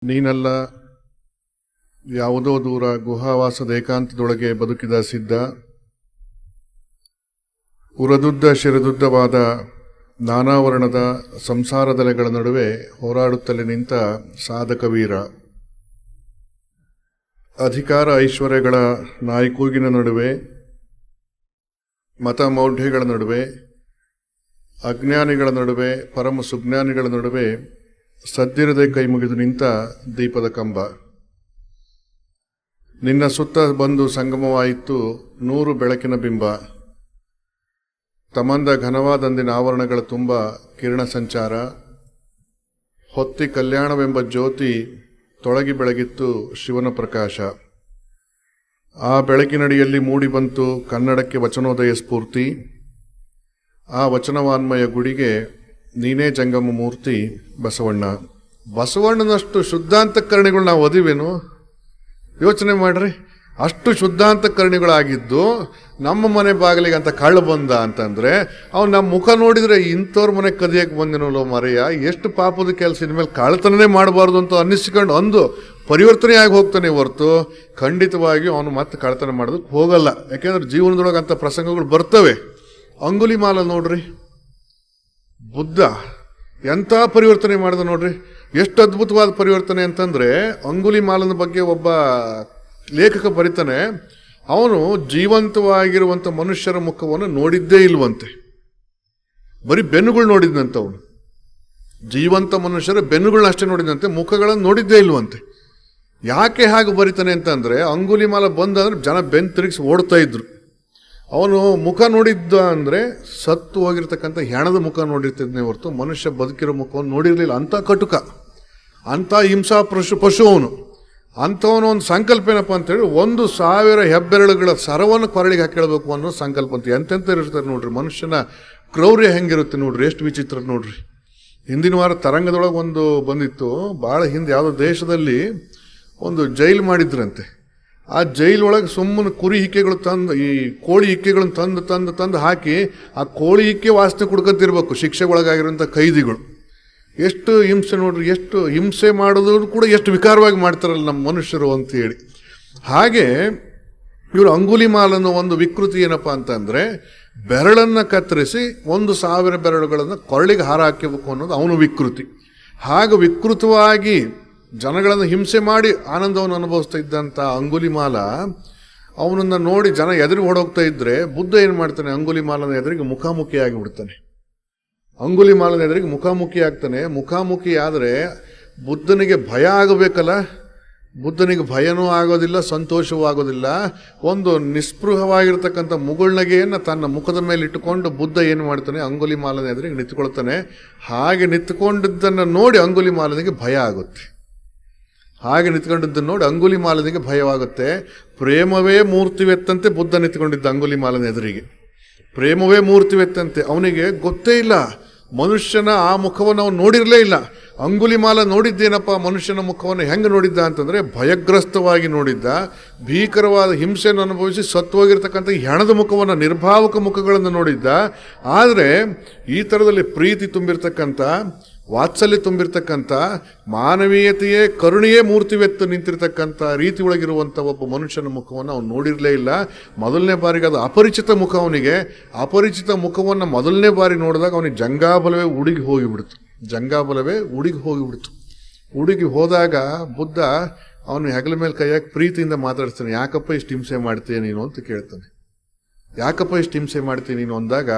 ನೀನಲ್ಲ ಯಾವುದೋ ದೂರ ಗುಹಾವಾಸದ ಏಕಾಂತದೊಳಗೆ ಬದುಕಿದ ಸಿದ್ಧ, ಉರದುದ್ದ ಶಿರದುದ್ದವಾದ ನಾನಾವರಣದ ಸಂಸಾರದಲೆಗಳ ನಡುವೆ ಹೋರಾಡುತ್ತಲೇ ನಿಂತ ಸಾಧಕ ವೀರ. ಅಧಿಕಾರ ಐಶ್ವರ್ಯಗಳ ನಾಯಿಕೂಗಿನ ನಡುವೆ, ಮತ ಮೌಢ್ಯಗಳ ನಡುವೆ, ಅಜ್ಞಾನಿಗಳ ನಡುವೆ, ಪರಮ ಸುಜ್ಞಾನಿಗಳ ನಡುವೆ ಸದ್ದಿರದೆ ಕೈ ಮುಗಿದು ನಿಂತ ದೀಪದ ಕಂಬ. ನಿನ್ನ ಸುತ್ತ ಬಂದು ಸಂಗಮವಾಯಿತು 100 ಬೆಳಕಿನ ಬಿಂಬ. ತಮಂದ ಘನವಾದಂದಿನ ಆವರಣಗಳ ತುಂಬ ಕಿರಣ ಸಂಚಾರ. ಹೊತ್ತಿ ಕಲ್ಯಾಣವೆಂಬ ಜ್ಯೋತಿ ತೊಳಗಿ ಬೆಳಗಿತ್ತು ಶಿವನ ಪ್ರಕಾಶ. ಆ ಬೆಳಕಿನಡಿಯಲ್ಲಿ ಮೂಡಿಬಂತು ಕನ್ನಡಕ್ಕೆ ವಚನೋದಯ ಸ್ಫೂರ್ತಿ. ಆ ವಚನವಾನ್ಮಯ ಗುಡಿಗೆ ನೀನೇ ಜಂಗಮ ಮೂರ್ತಿ ಬಸವಣ್ಣ. ಬಸವಣ್ಣನಷ್ಟು ಶುದ್ಧಾಂತಕರಣಿಗಳು ನಾವು ಓದಿವೇನು? ಯೋಚನೆ ಮಾಡ್ರಿ. ಅಷ್ಟು ಶುದ್ಧಾಂತಕರಣಿಗಳಾಗಿದ್ದು ನಮ್ಮ ಮನೆ ಬಾಗಿಲಿಗೆ ಅಂತ ಕಳ್ಳ ಬಂದ ಅಂತಂದ್ರೆ ಅವ್ನು ನಮ್ಮ ಮುಖ ನೋಡಿದ್ರೆ ಇಂಥವ್ರ ಮನೆ ಕದಿಯಕ್ಕೆ ಬಂದಿನಲ್ಲೋ ಮರೆಯ, ಎಷ್ಟು ಪಾಪದ ಕೆಲಸ, ಇನ್ಮೇಲೆ ಕಳ್ಳತನನೇ ಮಾಡಬಾರ್ದು ಅಂತ ಅನ್ನಿಸ್ಕೊಂಡು ಅಂದು ಪರಿವರ್ತನೆ ಆಗಿ ಹೋಗ್ತಾನೆ ಹೊರತು ಖಂಡಿತವಾಗಿ ಅವನು ಮತ್ತೆ ಕಳ್ಳತನ ಮಾಡೋದಕ್ಕೆ ಹೋಗಲ್ಲ. ಯಾಕೆಂದ್ರೆ ಜೀವನದೊಳಗೆ ಅಂತ ಪ್ರಸಂಗಗಳು ಬರ್ತವೆ. ಅಂಗುಲಿಮಾಲ ನೋಡ್ರಿ, ಬುದ್ಧ ಎಂಥ ಪರಿವರ್ತನೆ ಮಾಡಿದ ನೋಡ್ರಿ. ಎಷ್ಟು ಅದ್ಭುತವಾದ ಪರಿವರ್ತನೆ ಅಂತಂದ್ರೆ, ಅಂಗುಲಿಮಾಲನ ಬಗ್ಗೆ ಒಬ್ಬ ಲೇಖಕ ಬರೀತಾನೆ, ಅವನು ಜೀವಂತವಾಗಿರುವಂಥ ಮನುಷ್ಯರ ಮುಖವನ್ನು ನೋಡಿದ್ದೇ ಇಲ್ವಂತೆ, ಬರೀ ಬೆನ್ನುಗಳು ನೋಡಿದ್ನಂತೆ. ಅವನು ಜೀವಂತ ಮನುಷ್ಯರ ಬೆನ್ನುಗಳನ್ನ ಅಷ್ಟೇ ನೋಡಿದಂತೆ, ಮುಖಗಳನ್ನು ನೋಡಿದ್ದೇ ಇಲ್ವಂತೆ. ಯಾಕೆ ಹಾಗೆ ಬರೀತಾನೆ ಅಂತಂದ್ರೆ, ಅಂಗುಲಿಮಾಲ ಬಂದಂದ್ರೆ ಜನ ಬೆನ್ನು ತಿರುಗಿಸಿ ಓಡ್ತಾ ಇದ್ರು. ಅವನು ಮುಖ ನೋಡಿದ್ದ ಅಂದರೆ ಸತ್ತು ಹೋಗಿರ್ತಕ್ಕಂಥ ಹೆಣದ ಮುಖ ನೋಡಿರ್ತಿದ್ನೇ ಹೊರತು ಮನುಷ್ಯ ಬದುಕಿರೋ ಮುಖವನ್ನು ನೋಡಿರಲಿಲ್ಲ. ಅಂಥ ಕಟುಕ, ಅಂಥ ಹಿಂಸಾ ಪಶು ಅವನು. ಅಂಥವನು ಒಂದು ಸಂಕಲ್ಪ ಏನಪ್ಪ ಅಂತೇಳಿ 1,000 ಹೆಬ್ಬೆರಳುಗಳ ಸರವನ್ನು ಕೊರಳಿಗೆ ಹಾಕಿಳ್ಬೇಕು ಅನ್ನೋ ಸಂಕಲ್ಪ ಅಂತ. ಎಂತೆಂಥ ಇರ್ತಾರೆ ನೋಡ್ರಿ. ಮನುಷ್ಯನ ಕ್ರೌರ್ಯ ಹೆಂಗಿರುತ್ತೆ ನೋಡ್ರಿ, ಎಷ್ಟು ವಿಚಿತ್ರ ನೋಡ್ರಿ. ಹಿಂದಿನ ವಾರ ತರಂಗದೊಳಗೆ ಒಂದು ಬಂದಿತ್ತು, ಭಾಳ ಹಿಂದೆ ಯಾವುದೋ ದೇಶದಲ್ಲಿ ಒಂದು ಜೈಲು ಮಾಡಿದ್ರಂತೆ. ಆ ಜೈಲೊಳಗೆ ಸುಮ್ಮನೆ ಕುರಿ ಹಿಕ್ಕೆಗಳು ತಂದು, ಈ ಕೋಳಿ ಹಿಕ್ಕೆಗಳನ್ನು ತಂದು ಹಾಕಿ ಆ ಕೋಳಿ ಹಿಕ್ಕೆ ವಾಸನೆ ಕುಡ್ಕೊಂತಿರ್ಬೇಕು ಶಿಕ್ಷೆಗೊಳಗಾಗಿರೋಂಥ ಕೈದಿಗಳು. ಎಷ್ಟು ಹಿಂಸೆ ನೋಡ್ರಿ, ಎಷ್ಟು ಹಿಂಸೆ ಮಾಡೋದು ಕೂಡ ಎಷ್ಟು ವಿಕಾರವಾಗಿ ಮಾಡ್ತಾರಲ್ಲ ನಮ್ಮ ಮನುಷ್ಯರು ಅಂತೇಳಿ. ಹಾಗೆ ಇವರು ಅಂಗುಲಿಮಾಲನ ಒಂದು ವಿಕೃತಿ ಏನಪ್ಪ ಅಂತಂದರೆ, ಬೆರಳನ್ನು ಕತ್ತರಿಸಿ 1,000 ಬೆರಳುಗಳನ್ನು ಕೊರಳಿಗೆ ಹಾರ ಹಾಕಬೇಕು ಅನ್ನೋದು ಅವನು ವಿಕೃತಿ. ಹಾಗೆ ವಿಕೃತವಾಗಿ ಜನಗಳನ್ನು ಹಿಂಸೆ ಮಾಡಿ ಆನಂದವನ್ನು ಅನುಭವಿಸ್ತಾ ಇದ್ದಂಥ ಅಂಗುಲಿಮಾಲ, ಅವನನ್ನು ನೋಡಿ ಜನ ಎದುರಿಗೆ ಹೊಡೋಗ್ತಾ ಇದ್ರೆ ಬುದ್ಧ ಏನು ಮಾಡ್ತಾನೆ, ಅಂಗುಲಿಮಾಲನ ಎದುರಿಗೆ ಮುಖಾಮುಖಿ ಆಗಿಬಿಡ್ತಾನೆ. ಅಂಗುಲಿಮಾಲನ ಎದುರಿಗೆ ಮುಖಾಮುಖಿ ಆಗ್ತಾನೆ. ಮುಖಾಮುಖಿ ಆದರೆ ಬುದ್ಧನಿಗೆ ಭಯ ಆಗಬೇಕಲ್ಲ, ಬುದ್ಧನಿಗೆ ಭಯನೂ ಆಗೋದಿಲ್ಲ, ಸಂತೋಷವೂ ಆಗೋದಿಲ್ಲ. ಒಂದು ನಿಸ್ಪೃಹವಾಗಿರ್ತಕ್ಕಂಥ ಮುಗುಳ್ನಗೆಯನ್ನು ತನ್ನ ಮುಖದ ಮೇಲೆ ಇಟ್ಟುಕೊಂಡು ಬುದ್ಧ ಏನು ಮಾಡ್ತಾನೆ, ಅಂಗುಲಿಮಾಲನ ಎದುರಿಗೆ ನಿಂತ್ಕೊಳ್ತಾನೆ. ಹಾಗೆ ನಿಂತ್ಕೊಂಡಿದ್ದನ್ನು ನೋಡಿ ಅಂಗುಲಿಮಾಲನಿಗೆ ಭಯ ಆಗುತ್ತೆ. ಹಾಗೆ ನಿಂತ್ಕೊಂಡಿದ್ದನ್ನು ನೋಡಿ ಅಂಗುಲಿಮಾಲನಿಗೆ ಭಯವಾಗುತ್ತೆ. ಪ್ರೇಮವೇ ಮೂರ್ತಿವೆತ್ತಂತೆ ಬುದ್ಧ ನಿಂತ್ಕೊಂಡಿದ್ದ ಅಂಗುಲಿಮಾಲನ ಎದುರಿಗೆ. ಪ್ರೇಮವೇ ಮೂರ್ತಿವೆತ್ತಂತೆ. ಅವನಿಗೆ ಗೊತ್ತೇ ಇಲ್ಲ, ಮನುಷ್ಯನ ಆ ಮುಖವನ್ನು ಅವನು ನೋಡಿರಲೇ ಇಲ್ಲ. ಅಂಗುಲಿಮಾಲ ನೋಡಿದ್ದೇನಪ್ಪ, ಮನುಷ್ಯನ ಮುಖವನ್ನು ಹೆಂಗೆ ನೋಡಿದ್ದ ಅಂತಂದರೆ ಭಯಗ್ರಸ್ತವಾಗಿ ನೋಡಿದ್ದ. ಭೀಕರವಾದ ಹಿಂಸೆಯನ್ನು ಅನುಭವಿಸಿ ಸತ್ತೋಗಿರ್ತಕ್ಕಂಥ ಹೆಣದ ಮುಖವನ್ನು, ನಿರ್ಭಾವಕ ಮುಖಗಳನ್ನು ನೋಡಿದ್ದ. ಆದರೆ ಈ ಥರದಲ್ಲಿ ಪ್ರೀತಿ ತುಂಬಿರ್ತಕ್ಕಂಥ, ವಾತ್ಸಲ್ಯ ತುಂಬಿರ್ತಕ್ಕಂಥ, ಮಾನವೀಯತೆಯೇ ಕರುಣೆಯೇ ಮೂರ್ತಿವೆತ್ತು ನಿಂತಿರ್ತಕ್ಕಂಥ ರೀತಿ ಒಳಗಿರುವಂಥ ಒಬ್ಬ ಮನುಷ್ಯನ ಮುಖವನ್ನು ಅವನು ನೋಡಿರಲೇ ಇಲ್ಲ. ಮೊದಲನೇ ಬಾರಿಗೆ ಅದು ಅಪರಿಚಿತ ಮುಖ ಅವನಿಗೆ. ಅಪರಿಚಿತ ಮುಖವನ್ನು ಮೊದಲನೇ ಬಾರಿ ನೋಡಿದಾಗ ಅವನಿಗೆ ಜಂಗಾಬಲವೇ ಉಡುಗಿ ಹೋಗಿಬಿಡ್ತು. ಉಡುಗಿ ಹೋದಾಗ ಬುದ್ಧ ಅವನು ಹೆಗಲ ಮೇಲೆ ಕೈಯಾಗಿ ಪ್ರೀತಿಯಿಂದ ಮಾತಾಡ್ತಾನೆ. ಯಾಕಪ್ಪ ಇಷ್ಟು ಹಿಂಸೆ ಮಾಡ್ತೀಯ ನೀನು ಅಂತ ಕೇಳ್ತಾನೆ. ಯಾಕಪ್ಪ ಇಷ್ಟು ಹಿಂಸೆ ಮಾಡ್ತೀಯ ನೀನು ಅಂದಾಗ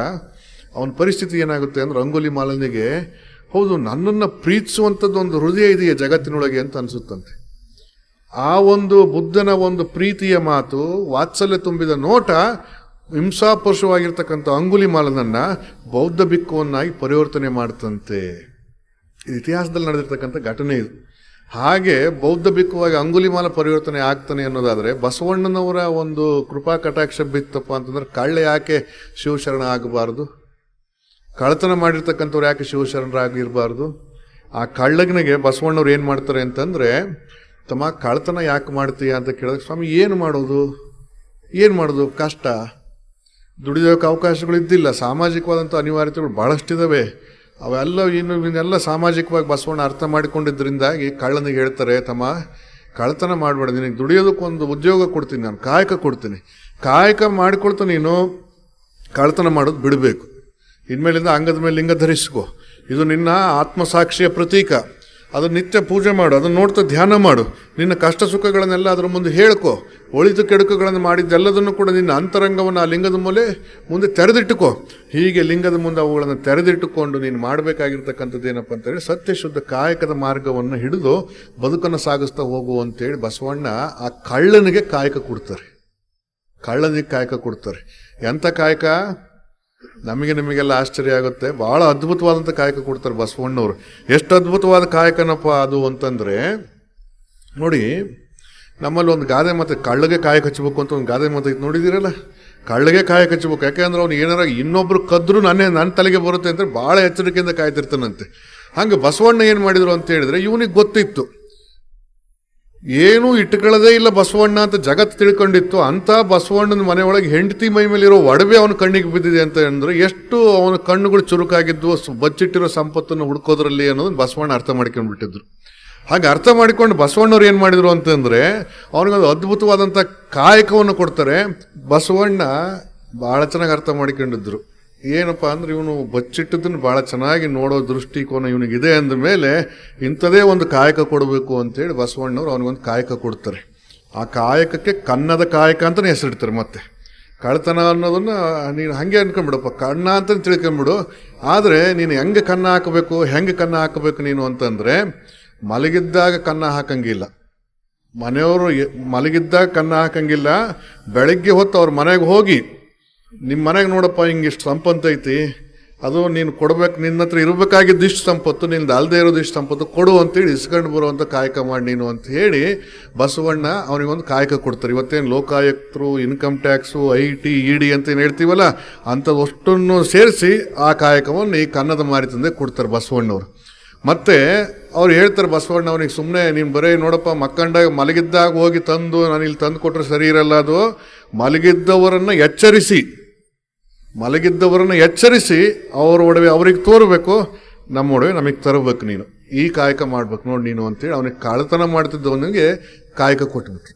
ಅವನ ಪರಿಸ್ಥಿತಿ ಏನಾಗುತ್ತೆ ಅಂದ್ರೆ, ಅಂಗುಲಿಮಾಲನಿಗೆ ಹೌದು, ನನ್ನನ್ನು ಪ್ರೀತಿಸುವಂಥದ್ದು ಒಂದು ಹೃದಯ ಇದೆಯೇ ಜಗತ್ತಿನೊಳಗೆ ಅಂತ ಅನಿಸುತ್ತಂತೆ. ಆ ಒಂದು ಬುದ್ಧನ ಒಂದು ಪ್ರೀತಿಯ ಮಾತು, ವಾತ್ಸಲ್ಯ ತುಂಬಿದ ನೋಟ ಹಿಂಸಾಪಶುವಾಗಿರ್ತಕ್ಕಂಥ ಅಂಗುಲಿಮಾಲನನ್ನ ಬೌದ್ಧ ಭಿಕ್ಕುವನ್ನಾಗಿ ಪರಿವರ್ತನೆ ಮಾಡ್ತಂತೆ. ಇದು ಇತಿಹಾಸದಲ್ಲಿ ನಡೆದಿರ್ತಕ್ಕಂಥ ಘಟನೆ ಇದು. ಹಾಗೆ ಬೌದ್ಧ ಭಿಕ್ಕುವಾಗಿ ಅಂಗುಲಿಮಾಲ ಪರಿವರ್ತನೆ ಆಗ್ತಾನೆ ಅನ್ನೋದಾದರೆ, ಬಸವಣ್ಣನವರ ಒಂದು ಕೃಪಾ ಕಟಾಕ್ಷ ಬಿತ್ತಪ್ಪ ಅಂತಂದ್ರೆ, ಕಳ್ಳ ಯಾಕೆ ಶಿವಶರಣ ಆಗಬಾರ್ದು? ಕಳ್ಳತನ ಮಾಡಿರ್ತಕ್ಕಂಥವ್ರು ಯಾಕೆ ಶಿವಶರಣರಾಗಿರಬಾರ್ದು? ಆ ಕಳ್ಳಗನಿಗೆ ಬಸವಣ್ಣವ್ರು ಏನು ಮಾಡ್ತಾರೆ ಅಂತಂದರೆ, ತಮ್ಮ ಕಳ್ಳತನ ಯಾಕೆ ಮಾಡ್ತೀಯ ಅಂತ ಕೇಳಿದ್ರೆ, ಸ್ವಾಮಿ ಏನು ಮಾಡೋದು ಕಷ್ಟ, ದುಡಿಯೋಕೆ ಅವಕಾಶಗಳು ಇದ್ದಿಲ್ಲ, ಸಾಮಾಜಿಕವಾದಂಥ ಅನಿವಾರ್ಯತೆಗಳು ಭಾಳಷ್ಟಿದ್ದಾವೆ, ಅವೆಲ್ಲ ಇನ್ನೆಲ್ಲ ಸಾಮಾಜಿಕವಾಗಿ ಬಸವಣ್ಣ ಅರ್ಥ ಮಾಡಿಕೊಂಡಿದ್ದರಿಂದಾಗಿ ಕಳ್ಳನಿಗೆ ಹೇಳ್ತಾರೆ, ತಮ್ಮ ಕಳ್ಳತನ ಮಾಡಬೇಡ, ನಿನಗೆ ದುಡಿಯೋದಕ್ಕೊಂದು ಉದ್ಯೋಗ ಕೊಡ್ತೀನಿ, ನಾನು ಕಾಯಕ ಕೊಡ್ತೀನಿ, ಕಾಯಕ ಮಾಡಿಕೊಳ್ತಾ ನೀನು ಕಳ್ಳತನ ಮಾಡೋದು ಬಿಡಬೇಕು, ಇನ್ಮೇಲಿಂದ ಅಂಗದ ಮೇಲೆ ಲಿಂಗ ಧರಿಸ್ಕೋ, ಇದು ನಿನ್ನ ಆತ್ಮಸಾಕ್ಷಿಯ ಪ್ರತೀಕ, ಅದನ್ನು ನಿತ್ಯ ಪೂಜೆ ಮಾಡು, ಅದನ್ನು ನೋಡ್ತಾ ಧ್ಯಾನ ಮಾಡು, ನಿನ್ನ ಕಷ್ಟ ಸುಖಗಳನ್ನೆಲ್ಲ ಅದರ ಮುಂದೆ ಹೇಳ್ಕೊ, ಒಳಿತು ಕೆಡುಕುಗಳನ್ನು ಮಾಡಿದ್ದೆಲ್ಲದನ್ನು ಕೂಡ ನಿನ್ನ ಅಂತರಂಗವನ್ನು ಆ ಲಿಂಗದ ಮುಂದೆ ತೆರೆದಿಟ್ಟುಕೋ. ಹೀಗೆ ಲಿಂಗದ ಮುಂದೆ ಅವುಗಳನ್ನು ತೆರೆದಿಟ್ಟುಕೊಂಡು ನೀನು ಮಾಡಬೇಕಾಗಿರ್ತಕ್ಕಂಥದ್ದು ಏನಪ್ಪ ಅಂತೇಳಿ ಸತ್ಯಶುದ್ಧ ಕಾಯಕದ ಮಾರ್ಗವನ್ನು ಹಿಡಿದು ಬದುಕನ್ನು ಸಾಗಿಸ್ತಾ ಹೋಗು ಅಂತೇಳಿ ಬಸವಣ್ಣ ಆ ಕಳ್ಳನಿಗೆ ಕಾಯಕ ಕೊಡ್ತಾರೆ. ಕಳ್ಳನಿಗೆ ಕಾಯಕ ಕೊಡ್ತಾರೆ. ಎಂಥ ಕಾಯಕ? ನಿಮಗೆಲ್ಲ ಆಶ್ಚರ್ಯ ಆಗುತ್ತೆ. ಬಹಳ ಅದ್ಭುತವಾದಂಥ ಕಾಯಕ ಕೊಡ್ತಾರೆ ಬಸವಣ್ಣವರು. ಎಷ್ಟು ಅದ್ಭುತವಾದ ಕಾಯಕನಪ್ಪ ಅದು ಅಂತಂದರೆ, ನೋಡಿ, ನಮ್ಮಲ್ಲಿ ಒಂದು ಗಾದೆ ಮಾತು, ಕಳ್ಳಗೆ ಕಾಯಕ ಹಚ್ಚಬೇಕು ಅಂತ ಒಂದು ಗಾದೆ ಮಾತು ಐತೆ, ನೋಡಿದ್ದೀರಲ್ಲ? ಕಳ್ಳಗೆ ಕಾಯಕ ಹಚ್ಚಬೇಕು. ಯಾಕೆಂದ್ರೆ ಅವ್ನು ಏನಾರ ಇನ್ನೊಬ್ರು ಕದ್ರು ನನ್ನ ತಲೆಗೆ ಬರುತ್ತೆ ಅಂತ ಭಾಳ ಎಚ್ಚರಿಕೆಯಿಂದ ಕಾಯ್ತಿರ್ತಾನಂತೆ. ಹಂಗೆ ಬಸವಣ್ಣ ಏನು ಮಾಡಿದ್ರು ಅಂತ ಹೇಳಿದ್ರೆ, ಇವನಿಗೆ ಗೊತ್ತಿತ್ತು ಏನೂ ಇಟ್ಕೊಳ್ಳೋದೇ ಇಲ್ಲ ಬಸವಣ್ಣ ಅಂತ ಜಗತ್ತು ತಿಳ್ಕೊಂಡಿತ್ತು. ಅಂಥ ಬಸವಣ್ಣನ ಮನೆಯೊಳಗೆ ಹೆಂಡತಿ ಮೈ ಮೇಲಿರೋ ಒಡವೆ ಅವನ ಕಣ್ಣಿಗೆ ಬಿದ್ದಿದೆ ಅಂತ ಅಂದ್ರೆ ಎಷ್ಟು ಅವನ ಕಣ್ಣುಗಳು ಚುರುಕಾಗಿದ್ವು ಬಚ್ಚಿಟ್ಟಿರೋ ಸಂಪತ್ತನ್ನು ಹುಡ್ಕೋದ್ರಲ್ಲಿ ಅನ್ನೋದನ್ನ ಬಸವಣ್ಣ ಅರ್ಥ ಮಾಡ್ಕೊಂಡ್ಬಿಟ್ಟಿದ್ರು. ಹಾಗೆ ಅರ್ಥ ಮಾಡಿಕೊಂಡು ಬಸವಣ್ಣವ್ರು ಏನು ಮಾಡಿದ್ರು ಅಂತಂದರೆ ಅವನಿಗೊಂದು ಅದ್ಭುತವಾದಂಥ ಕಾಯಕವನ್ನು ಕೊಡ್ತಾರೆ. ಬಸವಣ್ಣ ಭಾಳ ಚೆನ್ನಾಗಿ ಅರ್ಥ ಮಾಡಿಕೊಂಡಿದ್ರು. ಏನಪ್ಪ ಅಂದ್ರೆ ಇವನು ಬಚ್ಚಿಟ್ಟದನ್ನು ಭಾಳ ಚೆನ್ನಾಗಿ ನೋಡೋ ದೃಷ್ಟಿಕೋನ ಇವನಿಗಿದೆ ಅಂದ ಮೇಲೆ ಇಂಥದೇ ಒಂದು ಕಾಯಕ ಕೊಡಬೇಕು ಅಂತೇಳಿ ಬಸವಣ್ಣವ್ರು ಅವನಿಗೊಂದು ಕಾಯಕ ಕೊಡ್ತಾರೆ. ಆ ಕಾಯಕಕ್ಕೆ ಕನ್ನದ ಕಾಯಕ ಅಂತಲೇ ಹೆಸರಿಡ್ತಾರೆ. ಮತ್ತೆ ಕಳ್ತನ ಅನ್ನೋದನ್ನು ನೀನು ಹಾಗೆ ಅನ್ಕೊಂಡ್ಬಿಡಪ್ಪ, ಕಣ್ಣ ಅಂತ ತಿಳ್ಕೊಂಬಿಡು. ಆದರೆ ನೀನು ಹೆಂಗೆ ಕನ್ನ ಹಾಕಬೇಕು ನೀನು ಅಂತಂದರೆ, ಮಲಗಿದ್ದಾಗ ಕನ್ನ ಹಾಕಂಗಿಲ್ಲ, ಮನೆಯವರು ಮಲಗಿದ್ದಾಗ ಕನ್ನ ಹಾಕಂಗಿಲ್ಲ. ಬೆಳಗ್ಗೆ ಹೊತ್ತು ಅವ್ರ ಮನೆಗೆ ಹೋಗಿ, ನಿಮ್ಮ ಮನೆಗೆ ನೋಡಪ್ಪ ಹಿಂಗಿಷ್ಟು ಸಂಪತ್ತು ಐತಿ, ಅದು ನೀನು ಕೊಡ್ಬೇಕು, ನಿನ್ನ ಹತ್ರ ಇರಬೇಕಾಗಿದ್ದು ಇಷ್ಟು ಸಂಪತ್ತು, ನಿಂದು ಅಲ್ಲದೆ ಇರೋದು ಇಷ್ಟು ಸಂಪತ್ತು ಕೊಡು ಅಂತೇಳಿ ಇಸ್ಕೊಂಡು ಬರುವಂಥ ಕಾಯಕ ಮಾಡಿ ನೀನು ಅಂತ ಹೇಳಿ ಬಸವಣ್ಣ ಅವನಿಗೊಂದು ಕಾಯಕ ಕೊಡ್ತಾರೆ. ಇವತ್ತೇನು ಲೋಕಾಯುಕ್ತರು, ಇನ್ಕಮ್ ಟ್ಯಾಕ್ಸು, IT, ED ಅಂತ ಏನು ಹೇಳ್ತೀವಲ್ಲ, ಅಂಥದ್ದು ಅಷ್ಟನ್ನು ಸೇರಿಸಿ ಆ ಕಾಯಕವನ್ನು ಈ ಕನ್ನದ ಮಾರಿ ತಂದೆ ಕೊಡ್ತಾರೆ ಬಸವಣ್ಣವ್ರು. ಮತ್ತೆ ಅವ್ರು ಹೇಳ್ತಾರೆ ಬಸವಣ್ಣ ಅವನಿಗೆ, ಸುಮ್ಮನೆ ನೀನು ಬರೀ ನೋಡಪ್ಪ ಮಕ್ಕಂಡಾಗ ಮಲಗಿದ್ದಾಗ ಹೋಗಿ ತಂದು ನಾನು ಇಲ್ಲಿ ತಂದು ಕೊಟ್ಟರೆ ಸರಿ ಇರಲ್ಲ, ಅದು ಮಲಗಿದ್ದವರನ್ನು ಎಚ್ಚರಿಸಿ ಅವ್ರ ಒಡವೆ ಅವ್ರಿಗೆ ತೋರಬೇಕು, ನಮ್ಮ ಒಡವೆ ನಮಗೆ ತರಬೇಕು, ನೀನು ಈ ಕಾಯಕ ಮಾಡ್ಬೇಕು ನೋಡಿ ನೀನು ಅಂತೇಳಿ ಅವನಿಗೆ ಕಳ್ಳತನ ಮಾಡ್ತಿದ್ದವನಿಗೆ ಕಾಯಕ ಕೊಟ್ಬಿಟ್ರು.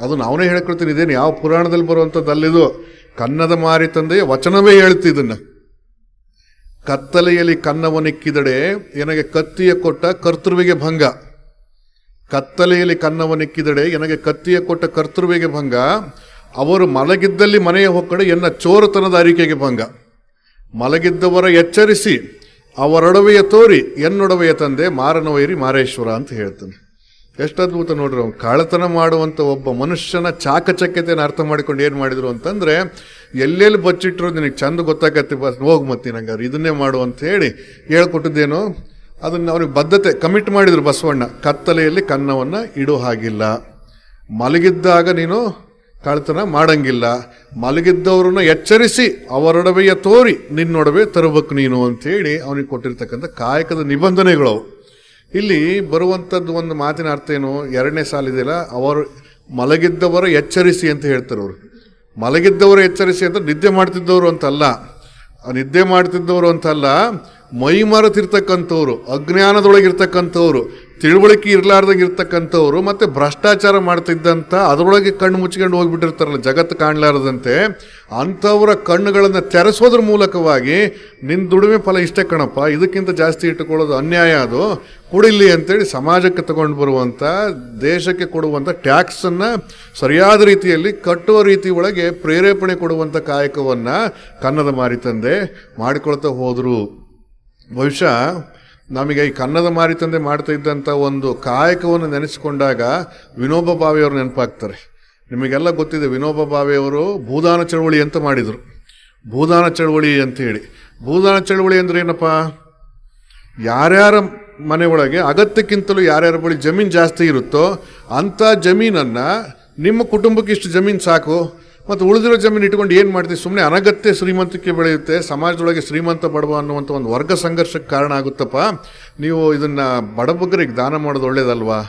ಅದನ್ನು ಅವನೇ ಹೇಳ್ಕೊಳ್ತೀನಿ, ಇದೇನು ಯಾವ ಪುರಾಣದಲ್ಲಿ ಬರುವಂಥದ್ದು ಅಲ್ಲಿದು, ಕನ್ನದ ಮಾರಿ ತಂದೆಯ ವಚನವೇ ಹೇಳ್ತಿದ್ದನ್ನ. ಕತ್ತಲೆಯಲ್ಲಿ ಕನ್ನವನಿಕ್ಕಿದಡೆ ಎನಗೆ ಕತ್ತಿಯ ಕೊಟ್ಟ ಕರ್ತೃವಿಗೆ ಭಂಗ. ಕತ್ತಲೆಯಲ್ಲಿ ಕನ್ನವನಿಕ್ಕಿದಡೆ ಎನಗೆ ಕತ್ತಿಯ ಕೊಟ್ಟ ಕರ್ತೃವಿಗೆ ಭಂಗ. ಅವರು ಮಲಗಿದ್ದಲ್ಲಿ ಮನೆಯ ಹೊಕ್ಕಡೆ ಎನ್ನ ಚೋರತನದ ಅರಿಕೆಗೆ ಭಂಗ. ಮಲಗಿದ್ದವರ ಎಚ್ಚರಿಸಿ ಅವರೊಡವೆಯ ತೋರಿ ಎನ್ನೊಡವೆಯ ತಂದೆ ಮಾರನ ವೈರಿ ಮಾರೇಶ್ವರ ಅಂತ ಹೇಳ್ತಾನೆ. ಎಷ್ಟು ಅದ್ಭುತ ನೋಡ್ರಿ. ಅವ್ನು ಕಳ್ಳತನ ಮಾಡುವಂಥ ಒಬ್ಬ ಮನುಷ್ಯನ ಚಾಕಚಕ್ಯತೆಯನ್ನು ಅರ್ಥ ಮಾಡಿಕೊಂಡು ಏನು ಮಾಡಿದ್ರು ಅಂತಂದರೆ, ಎಲ್ಲೆಲ್ಲಿ ಬಚ್ಚಿಟ್ರು ನಿನಗೆ ಚಂದ ಗೊತ್ತಾಗತ್ತೆ, ಹೋಗಿ ಮತ್ತೆ ನಂಗಾರು ಇದನ್ನೇ ಮಾಡು ಅಂತ ಹೇಳಿ ಹೇಳ್ಕೊಟ್ಟಿದ್ದೇನೋ ಅದನ್ನು ಅವ್ರಿಗೆ ಬದ್ಧತೆ ಕಮಿಟ್ ಮಾಡಿದ್ರು ಬಸವಣ್ಣ. ಕತ್ತಲೆಯಲ್ಲಿ ಕನ್ನವನ್ನು ಇಡೋ ಹಾಗಿಲ್ಲ, ಮಲಗಿದ್ದಾಗ ನೀನು ಕಳ್ಳತನ ಮಾಡಂಗಿಲ್ಲ, ಮಲಗಿದ್ದವ್ರನ್ನ ಎಚ್ಚರಿಸಿ ಅವರೊಡವೆಯ ತೋರಿ ನಿನ್ನೊಡವೆ ತರಬೇಕು ನೀನು ಅಂತೇಳಿ ಅವನಿಗೆ ಕೊಟ್ಟಿರ್ತಕ್ಕಂಥ ಕಾಯಕದ ನಿಬಂಧನೆಗಳು. ಇಲ್ಲಿ ಬರುವಂಥದ್ದು ಒಂದು ಮಾತಿನ ಅರ್ಥ ಏನು, 2ನೇ ಸಾಲಿದೆಯಲ್ಲ, ಅವರು ಮಲಗಿದ್ದವರ ಎಚ್ಚರಿಸಿ ಅಂತ ಹೇಳ್ತಾರೆ. ಅವರು ಮಲಗಿದ್ದವರ ಎಚ್ಚರಿಸಿ ಅಂತ ನಿದ್ದೆ ಮಾಡ್ತಿದ್ದವರು ಅಂತಲ್ಲ, ಮೈ ಮರೆತಿರ್ತಕ್ಕಂಥವ್ರು, ಅಜ್ಞಾನದೊಳಗಿರ್ತಕ್ಕಂಥವ್ರು, ತಿಳುವಳಿಕೆ ಇರಲಾರ್ದಂಗೆ ಇರ್ತಕ್ಕಂಥವ್ರು, ಮತ್ತು ಭ್ರಷ್ಟಾಚಾರ ಮಾಡ್ತಿದ್ದಂಥ ಅದರೊಳಗೆ ಕಣ್ಣು ಮುಚ್ಕೊಂಡು ಹೋಗ್ಬಿಟ್ಟಿರ್ತಾರಲ್ಲ ಜಗತ್ತು ಕಾಣಲಾರದಂತೆ, ಅಂಥವರ ಕಣ್ಣುಗಳನ್ನು ತೆರೆಸೋದ್ರ ಮೂಲಕವಾಗಿ ನಿನ್ನ ದುಡಿಮೆ ಫಲ ಇಷ್ಟೇ ಕಣಪ್ಪ, ಇದಕ್ಕಿಂತ ಜಾಸ್ತಿ ಇಟ್ಟುಕೊಳ್ಳೋದು ಅನ್ಯಾಯ, ಅದು ಕೊಡಿಲ್ಲಿ ಅಂತೇಳಿ ಸಮಾಜಕ್ಕೆ ತಗೊಂಡು ಬರುವಂಥ, ದೇಶಕ್ಕೆ ಕೊಡುವಂಥ ಟ್ಯಾಕ್ಸನ್ನು ಸರಿಯಾದ ರೀತಿಯಲ್ಲಿ ಕಟ್ಟುವ ರೀತಿ ಒಳಗೆ ಪ್ರೇರೇಪಣೆ ಕೊಡುವಂಥ ಕಾಯಕವನ್ನು ಕನ್ನದ ಮಾರಿ ತಂದೆ ಮಾಡಿಕೊಳ್ತಾ ಹೋದರು. ಬಹುಶಃ ನಮಗೆ ಈ ಕನ್ನದ ಮಾರಿ ತಂದೆ ಮಾಡ್ತಾ ಇದ್ದಂಥ ಒಂದು ಕಾಯಕವನ್ನು ನೆನೆಸಿಕೊಂಡಾಗ ವಿನೋಬ ಭಾವೆಯವರು ನೆನಪಾಗ್ತಾರೆ. ನಿಮಗೆಲ್ಲ ಗೊತ್ತಿದೆ, ವಿನೋಬ ಭಾವೆಯವರು ಭೂದಾನ ಚಳವಳಿ ಅಂತ ಮಾಡಿದರು. ಭೂದಾನ ಚಳವಳಿ ಅಂತೇಳಿ, ಭೂದಾನ ಚಳವಳಿ ಅಂದ್ರೆ ಏನಪ್ಪ, ಯಾರ್ಯಾರ ಮನೆ ಒಳಗೆ ಅಗತ್ಯಕ್ಕಿಂತಲೂ ಯಾರ್ಯಾರ ಬಳಿ ಜಮೀನು ಜಾಸ್ತಿ ಇರುತ್ತೋ ಅಂಥ ಜಮೀನನ್ನು, ನಿಮ್ಮ ಕುಟುಂಬಕ್ಕೆ ಇಷ್ಟು ಜಮೀನು ಸಾಕು, ಮತ್ತು ಉಳಿದಿರೋ ಜಮೀನು ಇಟ್ಕೊಂಡು ಏನು ಮಾಡ್ತೀವಿ, ಸುಮ್ಮನೆ ಅನಗತ್ಯ ಶ್ರೀಮಂತಿಕೆ ಬೆಳೆಯುತ್ತೆ, ಸಮಾಜದೊಳಗೆ ಶ್ರೀಮಂತ ಬಡವ ಅನ್ನುವಂಥ ಒಂದು ವರ್ಗ ಸಂಘರ್ಷಕ್ಕೆ ಕಾರಣ ಆಗುತ್ತಪ್ಪ, ನೀವು ಇದನ್ನು ಬಡಬಗ್ಗರಿಗೆ ದಾನ ಮಾಡೋದು ಒಳ್ಳೇದಲ್ವಾ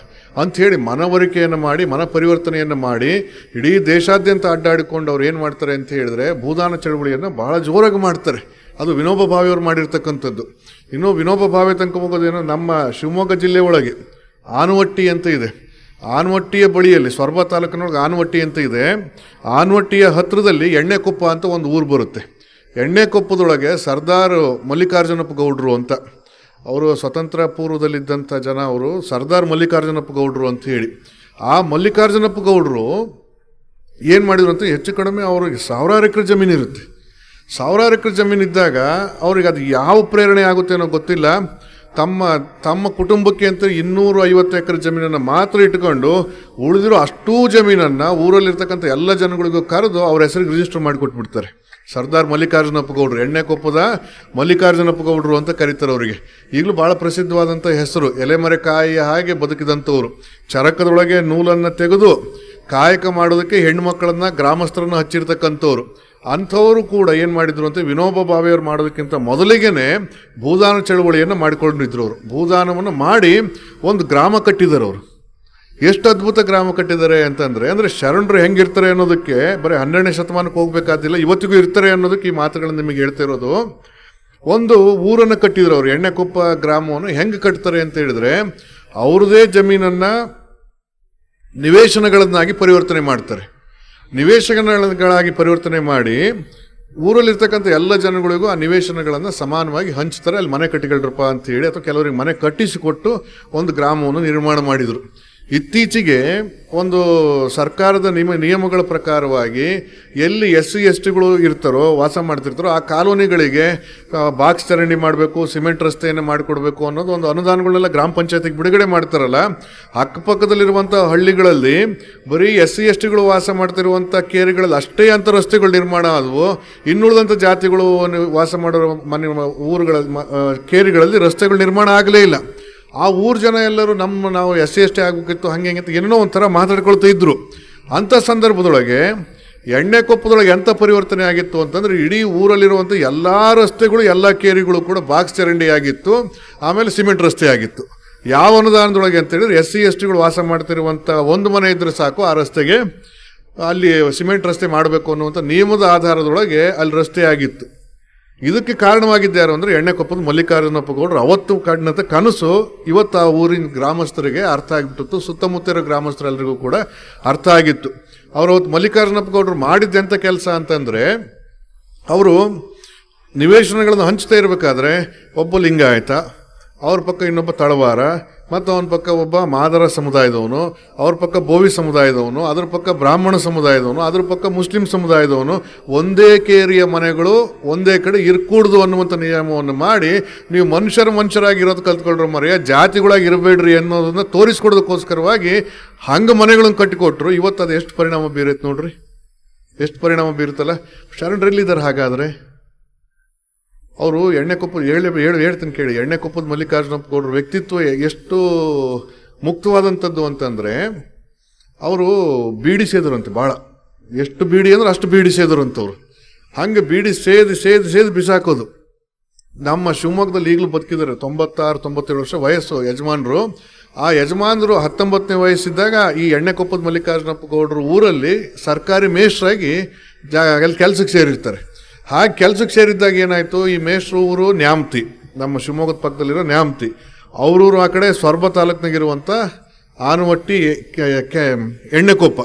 ಅಂಥೇಳಿ ಮನವರಿಕೆಯನ್ನು ಮಾಡಿ, ಮನ ಪರಿವರ್ತನೆಯನ್ನು ಮಾಡಿ, ಇಡೀ ದೇಶಾದ್ಯಂತ ಅಡ್ಡಾಡಿಕೊಂಡು ಅವ್ರು ಏನು ಮಾಡ್ತಾರೆ ಅಂತ ಹೇಳಿದ್ರೆ ಭೂದಾನ ಚಳವಳಿಯನ್ನು ಬಹಳ ಜೋರಾಗಿ ಮಾಡ್ತಾರೆ. ಅದು ವಿನೋಬ ಭಾವೆಯವರು ಮಾಡಿರ್ತಕ್ಕಂಥದ್ದು. ಇನ್ನು ವಿನೋಬ ಭಾವೆ ತನಕ ಹೋಗೋದೇನೋ ನಮ್ಮ ಶಿವಮೊಗ್ಗ ಜಿಲ್ಲೆ ಒಳಗೆ ಆನವಟ್ಟಿ ಅಂತ ಇದೆ. ಆನವಟ್ಟಿಯ ಬಳಿಯಲ್ಲಿ ಸೊರಬ ತಾಲೂಕಿನೊಳಗೆ ಆನವಟ್ಟಿ ಅಂತ ಇದೆ. ಆನವಟ್ಟಿಯ ಹತ್ತಿರದಲ್ಲಿ ಎಣ್ಣೆಕೊಪ್ಪ ಅಂತ ಒಂದು ಊರು ಬರುತ್ತೆ. ಎಣ್ಣೆಕೊಪ್ಪದೊಳಗೆ ಸರ್ದಾರ್ ಮಲ್ಲಿಕಾರ್ಜುನಪ್ಪ ಗೌಡ್ರು ಅಂತ, ಅವರು ಸ್ವತಂತ್ರ ಪೂರ್ವದಲ್ಲಿದ್ದಂಥ ಜನ, ಅವರು ಸರ್ದಾರ್ ಮಲ್ಲಿಕಾರ್ಜುನಪ್ಪ ಗೌಡ್ರು ಅಂತ ಹೇಳಿ. ಆ ಮಲ್ಲಿಕಾರ್ಜುನಪ್ಪ ಗೌಡ್ರು ಏನು ಮಾಡಿದ್ರು ಅಂತ, ಹೆಚ್ಚು ಕಡಿಮೆ ಅವ್ರಿಗೆ 1000 ಎಕರೆ ಜಮೀನು ಇರುತ್ತೆ. 1000 ಎಕರೆ ಜಮೀನು ಇದ್ದಾಗ ಅವ್ರಿಗೆ ಅದು ಯಾವ ಪ್ರೇರಣೆ ಆಗುತ್ತೆ ಅನ್ನೋ ಗೊತ್ತಿಲ್ಲ. ತಮ್ಮ ಕುಟುಂಬಕ್ಕೆ ಅಂತ 250 ಎಕರೆ ಜಮೀನನ್ನು ಮಾತ್ರ ಇಟ್ಕೊಂಡು ಉಳಿದಿರೋ ಅಷ್ಟೂ ಜಮೀನನ್ನು ಊರಲ್ಲಿರ್ತಕ್ಕಂಥ ಎಲ್ಲ ಜನಗಳಿಗೂ ಕರೆದು ಅವ್ರ ಹೆಸರಿಗೆ ರಿಜಿಸ್ಟರ್ ಮಾಡಿಕೊಟ್ಬಿಡ್ತಾರೆ. ಸರ್ದಾರ್ ಮಲ್ಲಿಕಾರ್ಜುನಪ್ಪ ಗೌಡ್ರು, ಎಣ್ಣೆಕೊಪ್ಪದ ಮಲ್ಲಿಕಾರ್ಜುನಪ್ಪ ಗೌಡ್ರು ಅಂತ ಕರೀತಾರೆ ಅವರಿಗೆ. ಈಗಲೂ ಭಾಳ ಪ್ರಸಿದ್ಧವಾದಂಥ ಹೆಸರು. ಎಲೆಮರೆಕಾಯಿಯ ಹಾಗೆ ಬದುಕಿದಂಥವ್ರು. ಚರಕದೊಳಗೆ ನೂಲನ್ನು ತೆಗೆದು ಕಾಯಕ ಮಾಡೋದಕ್ಕೆ ಹೆಣ್ಣುಮಕ್ಕಳನ್ನು ಗ್ರಾಮಸ್ಥರನ್ನು ಹಚ್ಚಿರ್ತಕ್ಕಂಥವ್ರು. ಅಂಥವರು ಕೂಡ ಏನು ಮಾಡಿದ್ರು ಅಂತ, ವಿನೋಬ ಭಾವೆಯವರು ಮಾಡೋದಕ್ಕಿಂತ ಮೊದಲಿಗೆ ಭೂದಾನ ಚಳವಳಿಯನ್ನು ಮಾಡಿಕೊಂಡಿದ್ರು. ಅವರು ಭೂದಾನವನ್ನು ಮಾಡಿ ಒಂದು ಗ್ರಾಮ ಕಟ್ಟಿದ್ದಾರೆ. ಅವರು ಎಷ್ಟು ಅದ್ಭುತ ಗ್ರಾಮ ಕಟ್ಟಿದ್ದಾರೆ ಅಂತಂದರೆ, ಅಂದರೆ ಶರಣರು ಹೆಂಗಿರ್ತಾರೆ ಅನ್ನೋದಕ್ಕೆ ಬರೀ 12ನೇ ಶತಮಾನಕ್ಕೆ ಹೋಗಬೇಕಾದಿಲ್ಲ, ಇವತ್ತಿಗೂ ಇರ್ತಾರೆ ಅನ್ನೋದಕ್ಕೆ ಈ ಮಾತುಗಳನ್ನು ನಿಮಗೆ ಹೇಳ್ತಾ ಇರೋದು. ಒಂದು ಊರನ್ನು ಕಟ್ಟಿದ್ರು ಅವರು. ಎಣ್ಣೆಕೊಪ್ಪ ಗ್ರಾಮವನ್ನು ಹೆಂಗೆ ಕಟ್ತಾರೆ ಅಂತ ಹೇಳಿದ್ರೆ, ಅವ್ರದ್ದೇ ಜಮೀನನ್ನು ನಿವೇಶನಗಳನ್ನಾಗಿ ಪರಿವರ್ತನೆ ಮಾಡ್ತಾರೆ. ನಿವೇಶನಗಳಾಗಿ ಪರಿವರ್ತನೆ ಮಾಡಿ ಊರಲ್ಲಿರ್ತಕ್ಕಂಥ ಎಲ್ಲ ಜನಗಳಿಗೂ ಆ ನಿವೇಶನಗಳನ್ನು ಸಮಾನವಾಗಿ ಹಂಚ್ತಾರೆ. ಅಲ್ಲಿ ಮನೆ ಕಟ್ಟಿಗಳ್ರಪ್ಪ ಅಂತ ಹೇಳಿ, ಅಥವಾ ಕೆಲವರಿಗೆ ಮನೆ ಕಟ್ಟಿಸಿಕೊಟ್ಟು ಒಂದು ಗ್ರಾಮವನ್ನು ನಿರ್ಮಾಣ ಮಾಡಿದರು. ಇತ್ತೀಚೆಗೆ ಒಂದು ಸರ್ಕಾರದ ನಿಯಮಗಳ ಪ್ರಕಾರವಾಗಿ ಎಲ್ಲಿ SC STಗಳು ಇರ್ತಾರೋ, ವಾಸ ಮಾಡ್ತಿರ್ತಾರೋ, ಆ ಕಾಲೋನಿಗಳಿಗೆ ಬಾಕ್ಸ್ ಚರಂಡಿ ಮಾಡಬೇಕು, ಸಿಮೆಂಟ್ ರಸ್ತೆಯನ್ನು ಮಾಡಿಕೊಡ್ಬೇಕು ಅನ್ನೋದು ಒಂದು ಅನುದಾನಗಳನ್ನೆಲ್ಲ ಗ್ರಾಮ ಪಂಚಾಯತಿಗೆ ಬಿಡುಗಡೆ ಮಾಡ್ತಾರಲ್ಲ. ಅಕ್ಕಪಕ್ಕದಲ್ಲಿರುವಂಥ ಹಳ್ಳಿಗಳಲ್ಲಿ ಬರೀ SC STಗಳು ವಾಸ ಮಾಡ್ತಿರುವಂಥ ಕೇರಿಗಳಲ್ಲಿ ಅಷ್ಟೇ ಅಂತ ರಸ್ತೆಗಳು ನಿರ್ಮಾಣ ಆದವು. ಇನ್ನುಳಿದಂಥ ಜಾತಿಗಳು ವಾಸ ಮಾಡೋ ಊರುಗಳ ಕೇರಿಗಳಲ್ಲಿ ರಸ್ತೆಗಳು ನಿರ್ಮಾಣ ಆಗಲೇ ಇಲ್ಲ. ಆ ಊರು ಜನ ಎಲ್ಲರೂ ನಾವು SC ST ಆಗಬೇಕಿತ್ತು, ಹಂಗೆ ಅಂತ ಏನೋ ಒಂಥರ ಮಾತಾಡ್ಕೊಳ್ತಾ ಇದ್ರು. ಅಂಥ ಸಂದರ್ಭದೊಳಗೆ ಎಣ್ಣೆಕೊಪ್ಪದೊಳಗೆ ಎಂಥ ಪರಿವರ್ತನೆ ಆಗಿತ್ತು ಅಂತಂದರೆ, ಇಡೀ ಊರಲ್ಲಿರುವಂಥ ಎಲ್ಲ ರಸ್ತೆಗಳು, ಎಲ್ಲ ಕೇರಿಗಳು ಕೂಡ ಬಾಕ್ಸ್ ಚರಂಡಿ ಆಗಿತ್ತು. ಆಮೇಲೆ ಸಿಮೆಂಟ್ ರಸ್ತೆ ಆಗಿತ್ತು. ಯಾವ ಅನುದಾನದೊಳಗೆ ಅಂತ ಹೇಳಿದ್ರೆ, SC STಗಳು ವಾಸ ಮಾಡ್ತಿರುವಂಥ ಒಂದು ಮನೆ ಇದ್ದರೆ ಸಾಕು, ಆ ರಸ್ತೆಗೆ ಅಲ್ಲಿ ಸಿಮೆಂಟ್ ರಸ್ತೆ ಮಾಡಬೇಕು ಅನ್ನುವಂಥ ನಿಯಮದ ಆಧಾರದೊಳಗೆ ಅಲ್ಲಿ ರಸ್ತೆ ಆಗಿತ್ತು. ಇದಕ್ಕೆ ಕಾರಣವಾಗಿದ್ದು ಯಾರು ಅಂದರೆ, ಎಣ್ಣೆಕೊಪ್ಪದ ಮಲ್ಲಿಕಾರ್ಜುನಪ್ಪ ಗೌಡ್ರು ಅವತ್ತು ಕಂಡಂಥ ಕನಸು ಇವತ್ತು ಆ ಊರಿನ ಗ್ರಾಮಸ್ಥರಿಗೆ ಅರ್ಥ ಆಗಿಬಿಟ್ಟಿತ್ತು. ಸುತ್ತಮುತ್ತ ಇರೋ ಗ್ರಾಮಸ್ಥರೆಲ್ಲರಿಗೂ ಕೂಡ ಅರ್ಥ ಆಗಿತ್ತು. ಅವರು ಅವತ್ತು ಮಲ್ಲಿಕಾರ್ಜುನಪ್ಪ ಗೌಡ್ರು ಮಾಡಿದ್ದೆಂಥ ಕೆಲಸ ಅಂತಂದರೆ, ಅವರು ನಿವೇಶನಗಳನ್ನು ಹಂಚ್ತಾ ಇರಬೇಕಾದ್ರೆ ಒಬ್ಬ ಲಿಂಗಾಯತ, ಅವ್ರ ಪಕ್ಕ ಇನ್ನೊಬ್ಬ ತಳವಾರ, ಮತ್ತು ಅವನ ಪಕ್ಕ ಒಬ್ಬ ಮಾದರ ಸಮುದಾಯದವನು, ಅವ್ರ ಪಕ್ಕ ಬೋವಿ ಸಮುದಾಯದವನು, ಅದ್ರ ಪಕ್ಕ ಬ್ರಾಹ್ಮಣ ಸಮುದಾಯದವನು, ಅದ್ರ ಪಕ್ಕ ಮುಸ್ಲಿಂ ಸಮುದಾಯದವನು, ಒಂದೇ ಕೇರಿಯ ಮನೆಗಳು ಒಂದೇ ಕಡೆ ಇರ್ಕೂಡ್ದು ಅನ್ನುವಂಥ ನಿಯಮವನ್ನು ಮಾಡಿ, ನೀವು ಮನುಷ್ಯರಾಗಿರೋದು ಕಲ್ತ್ಕೊಳ್ರ ಮರೆಯ, ಜಾತಿಗಳಾಗಿ ಇರಬೇಡ್ರಿ ಅನ್ನೋದನ್ನ ತೋರಿಸ್ಕೊಡೋದಕ್ಕೋಸ್ಕರವಾಗಿ ಹಂಗೆ ಮನೆಗಳನ್ನು ಕಟ್ಟಿಕೊಟ್ರು. ಇವತ್ತು ಅದು ಎಷ್ಟು ಪರಿಣಾಮ ಬೀರೈತೆ ನೋಡ್ರಿ, ಎಷ್ಟು ಪರಿಣಾಮ ಬೀರುತ್ತಲ್ಲ. ಶರಣರೆಲ್ಲಿದ್ದಾರೆ ಹಾಗಾದರೆ? ಅವರು ಎಣ್ಣೆಕೊಪ್ಪ ಹೇಳ್ತೀನಿ ಕೇಳಿ. ಎಣ್ಣೆಕೊಪ್ಪದ ಮಲ್ಲಿಕಾರ್ಜುನಪ್ಪ ಗೌಡ್ರ ವ್ಯಕ್ತಿತ್ವ ಎಷ್ಟು ಮುಕ್ತವಾದಂಥದ್ದು ಅಂತಂದರೆ, ಅವರು ಬೀಡಿ ಸೇದರಂತೆ ಭಾಳ. ಎಷ್ಟು ಬೀಡಿ ಅಂದ್ರೆ ಅಷ್ಟು ಬೀಡಿ ಸೇದರಂತವ್ರು. ಹಂಗೆ ಬೀಡಿ ಸೇದಿ ಬಿಸಾಕೋದು. ನಮ್ಮ ಶಿವಮೊಗ್ಗದಲ್ಲಿ ಈಗಲೂ ಬದುಕಿದ್ದಾರೆ. 96-97 ವರ್ಷ ವಯಸ್ಸು ಯಜಮಾನರು. ಆ ಯಜಮಾನರು 19ನೇ ವಯಸ್ಸಿದ್ದಾಗ ಈ ಎಣ್ಣೆಕೊಪ್ಪದ ಮಲ್ಲಿಕಾರ್ಜುನಪ್ಪ ಗೌಡ್ರು ಊರಲ್ಲಿ ಸರ್ಕಾರಿ ಮೇಷ್ಟ್ರಾಗಿ ಅಲ್ಲಿ ಕೆಲಸಕ್ಕೆ ಸೇರಿರ್ತಾರೆ. ಹಾಗೆ ಕೆಲಸಕ್ಕೆ ಸೇರಿದ್ದಾಗ ಏನಾಯಿತು, ಈ ಮೇಷ್ಟ್ರು ಊರು ನ್ಯಾಮತಿ, ನಮ್ಮ ಶಿವಮೊಗ್ಗದ ಪಕ್ಕದಲ್ಲಿರೋ ನ್ಯಾಮತಿ. ಅವರೂರು ಆ ಕಡೆ ಸೊರಬ ತಾಲೂಕಿನಾಗಿರುವಂಥ ಆನವಟ್ಟಿ ಎಣ್ಣೆಕೊಪ್ಪ.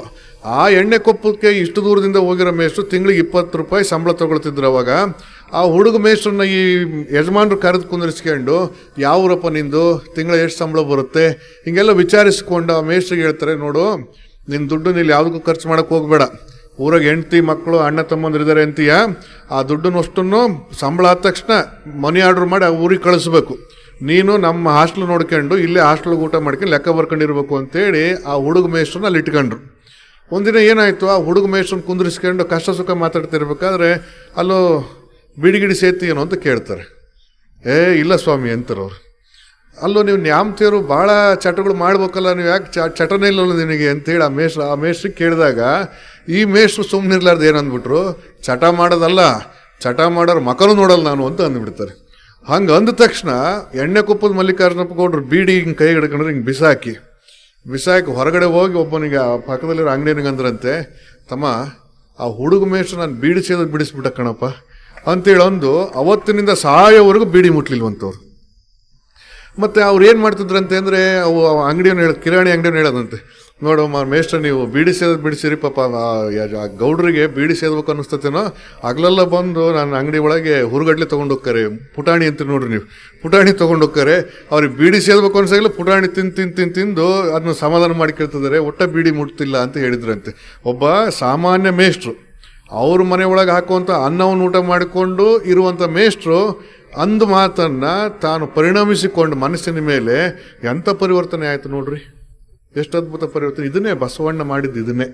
ಆ ಎಣ್ಣೆಕೊಪ್ಪಕ್ಕೆ ಇಷ್ಟು ದೂರದಿಂದ ಹೋಗಿರೋ ಮೇಷ್ಟ್ರು ತಿಂಗಳಿಗೆ 20 ರೂಪಾಯಿ ಸಂಬಳ ತಗೊಳ್ತಿದ್ರು. ಅವಾಗ ಆ ಹುಡುಗ ಮೇಷ್ಟ್ರನ್ನ ಈ ಯಜಮಾನ್ರು ಕರೆದು ಕುಂದಿರಿಸ್ಕೊಂಡು, ಯಾವೂರಪ್ಪ ನಿಂದು, ತಿಂಗಳ ಎಷ್ಟು ಸಂಬಳ ಬರುತ್ತೆ, ಹಿಂಗೆಲ್ಲ ವಿಚಾರಿಸ್ಕೊಂಡು ಆ ಮೇಷ್ಟ್ರಿಗೆ ಹೇಳ್ತಾರೆ, ನೋಡು ನಿನ್ನ ದುಡ್ಡು ನೀನು ಯಾವುದಕ್ಕೂ ಖರ್ಚು ಮಾಡೋಕ್ಕೆ ಹೋಗಬೇಡ, ಊರಾಗ ಹೆಂಡತಿ ಮಕ್ಕಳು ಅಣ್ಣ ತಮ್ಮಂದ್ರು ಇದ್ದಾರೆ ಅಂತೀಯ, ಆ ದುಡ್ಡನ್ನಷ್ಟನ್ನು ಸಂಬಳ ಆದ ತಕ್ಷಣ ಮನಿ ಆರ್ಡ್ರ್ ಮಾಡಿ ಆ ಊರಿಗೆ ಕಳಿಸ್ಬೇಕು. ನೀನು ನಮ್ಮ ಹಾಸ್ಟೆಲ್ ನೋಡ್ಕೊಂಡು ಇಲ್ಲೇ ಹಾಸ್ಟೆಲ್ಗೆ ಊಟ ಮಾಡ್ಕೊಂಡು ಲೆಕ್ಕ ಬರ್ಕೊಂಡಿರ್ಬೇಕು ಅಂತೇಳಿ ಆ ಹುಡುಗ ಮೇಷ್ಟ್ರನ್ನ ಅಲ್ಲಿ ಇಟ್ಕೊಂಡ್ರು. ಒಂದಿನ ಏನಾಯಿತು, ಆ ಹುಡುಗ ಮೇಷ್ಟ್ರನ್ನ ಕುಂದಿರಿಸ್ಕೊಂಡು ಕಷ್ಟ ಸುಖ ಮಾತಾಡ್ತಿರ್ಬೇಕಾದ್ರೆ ಅಲ್ಲೋ ಬಿಡಿಗಿಡಿ ಸೇತಿ ಏನೋ ಅಂತ ಕೇಳ್ತಾರೆ. ಇಲ್ಲ ಸ್ವಾಮಿ ಅಂತಾರೆ ಅವ್ರು. ಅಲ್ಲೋ ನೀವು ನ್ಯಾಮತಿಯವರು ಭಾಳ ಚಟಗಳು ಮಾಡ್ಬೇಕಲ್ಲ, ನೀವು ಯಾಕೆ ಚಟನೇ ಇಲ್ಲಲ್ಲ ನಿನಗೆ ಅಂತೇಳಿ ಆ ಮೇಷ್ಟ್ರಿಗೆ ಕೇಳಿದಾಗ, ಈ ಮೇಷ್ಟ್ರು ಸುಮ್ಮನಿರ್ಲಾರ್ದು ಏನಂದ್ಬಿಟ್ರು, ಚಟ ಮಾಡೋದಲ್ಲ, ಚಟ ಮಾಡೋರು ಮಕ್ಕಳು ನೋಡಲ್ಲ ನಾನು ಅಂತ ಅಂದ್ಬಿಡ್ತಾರೆ. ಹಂಗೆ ಅಂದ ತಕ್ಷಣ ಎಣ್ಣೆಕೊಪ್ಪದ ಮಲ್ಲಿಕಾರ್ಜುನಪ್ಪ ಗೌಡ್ರು ಬೀಡಿ ಹಿಂಗೆ ಕೈ ಹಿಡ್ಕೊಂಡ್ರೆ ಹಿಂಗೆ ಬಿಸಾಕಿ ಹೊರಗಡೆ ಹೋಗಿ ಒಬ್ಬನಿಗೆ ಆ ಪಕ್ಕದಲ್ಲಿರೋ ಅಂಗಡಿನಿಗೆ ಅಂದ್ರಂತೆ, ತಮ್ಮ ಆ ಹುಡುಗ ಮೇಷ್ಟ್ರು ನಾನು ಬೀಡಿ ಸೇದೋದು ಬಿಡಿಸ್ಬಿಟ್ಟ ಕಣಪ್ಪ ಅಂತೇಳಿ ಅಂದು ಅವತ್ತಿನಿಂದ ಸಾಯೋವರೆಗೂ ಬೀಡಿ ಮುಟ್ಲಿಲ್ವಂತವ್ರು. ಮತ್ತು ಅವ್ರು ಏನು ಮಾಡ್ತಿದ್ರಂತೆ ಅಂದರೆ ಅವು ಅಂಗಡಿಯನ್ನು ಕಿರಾಣಿ ಅಂಗಡಿಯನ್ನು ಹೇಳೋದಂತೆ, ನೋಡು ಮೇಷ್ಟ್ರ ನೀವು ಬೀಡಿ ಸೇದೋದು ಬಿಡಿಸಿರಿ ಪಾಪ ಆ ಗೌಡ್ರಿಗೆ ಬೀಡಿ ಸೇದ್ಬೇಕು ಅನ್ನಿಸ್ತತೇನೋ, ಹಗಲೆಲ್ಲ ಬಂದು ನಾನು ಅಂಗಡಿ ಒಳಗೆ ಹುರುಗಡ್ಲೆ ತೊಗೊಂಡು ಹೋಗ್ತಾರೆ, ಪುಟಾಣಿ ಅಂತ ನೋಡ್ರಿ ನೀವು, ಪುಟಾಣಿ ತೊಗೊಂಡು ಹೋಗ್ತಾರೆ, ಅವ್ರಿಗೆ ಬೀಡಿ ಸೇದ್ಬೇಕು ಅನ್ಸಾಗಿಲ್ಲ, ಪುಟಾಣಿ ತಿಂದು ಅದನ್ನ ಸಮಾಧಾನ ಮಾಡಿ ಕೇಳ್ತಿದ್ದಾರೆ, ಒಟ್ಟ ಬೀಡಿ ಮುಟ್ತಿಲ್ಲ ಅಂತ ಹೇಳಿದ್ರಂತೆ. ಒಬ್ಬ ಸಾಮಾನ್ಯ ಮೇಷ್ಟ್ರು, ಅವ್ರ ಮನೆ ಒಳಗೆ ಹಾಕುವಂಥ ಅನ್ನವನ್ನು ಊಟ ಮಾಡಿಕೊಂಡು ಇರುವಂಥ ಮೇಷ್ಟ್ರು ಅಂದು ಮಾತನ್ನು ತಾನು ಪರಿಣಮಿಸಿಕೊಂಡು ಮನಸ್ಸಿನ ಮೇಲೆ ಎಂಥ ಪರಿವರ್ತನೆ ಆಯಿತು ನೋಡ್ರಿ, ಎಷ್ಟು ಅದ್ಭುತ ಪರಿವರ್ತನೆ. ಇದನ್ನೇ ಬಸವಣ್ಣ ಮಾಡಿದ್ದು, ಇದನ್ನೇ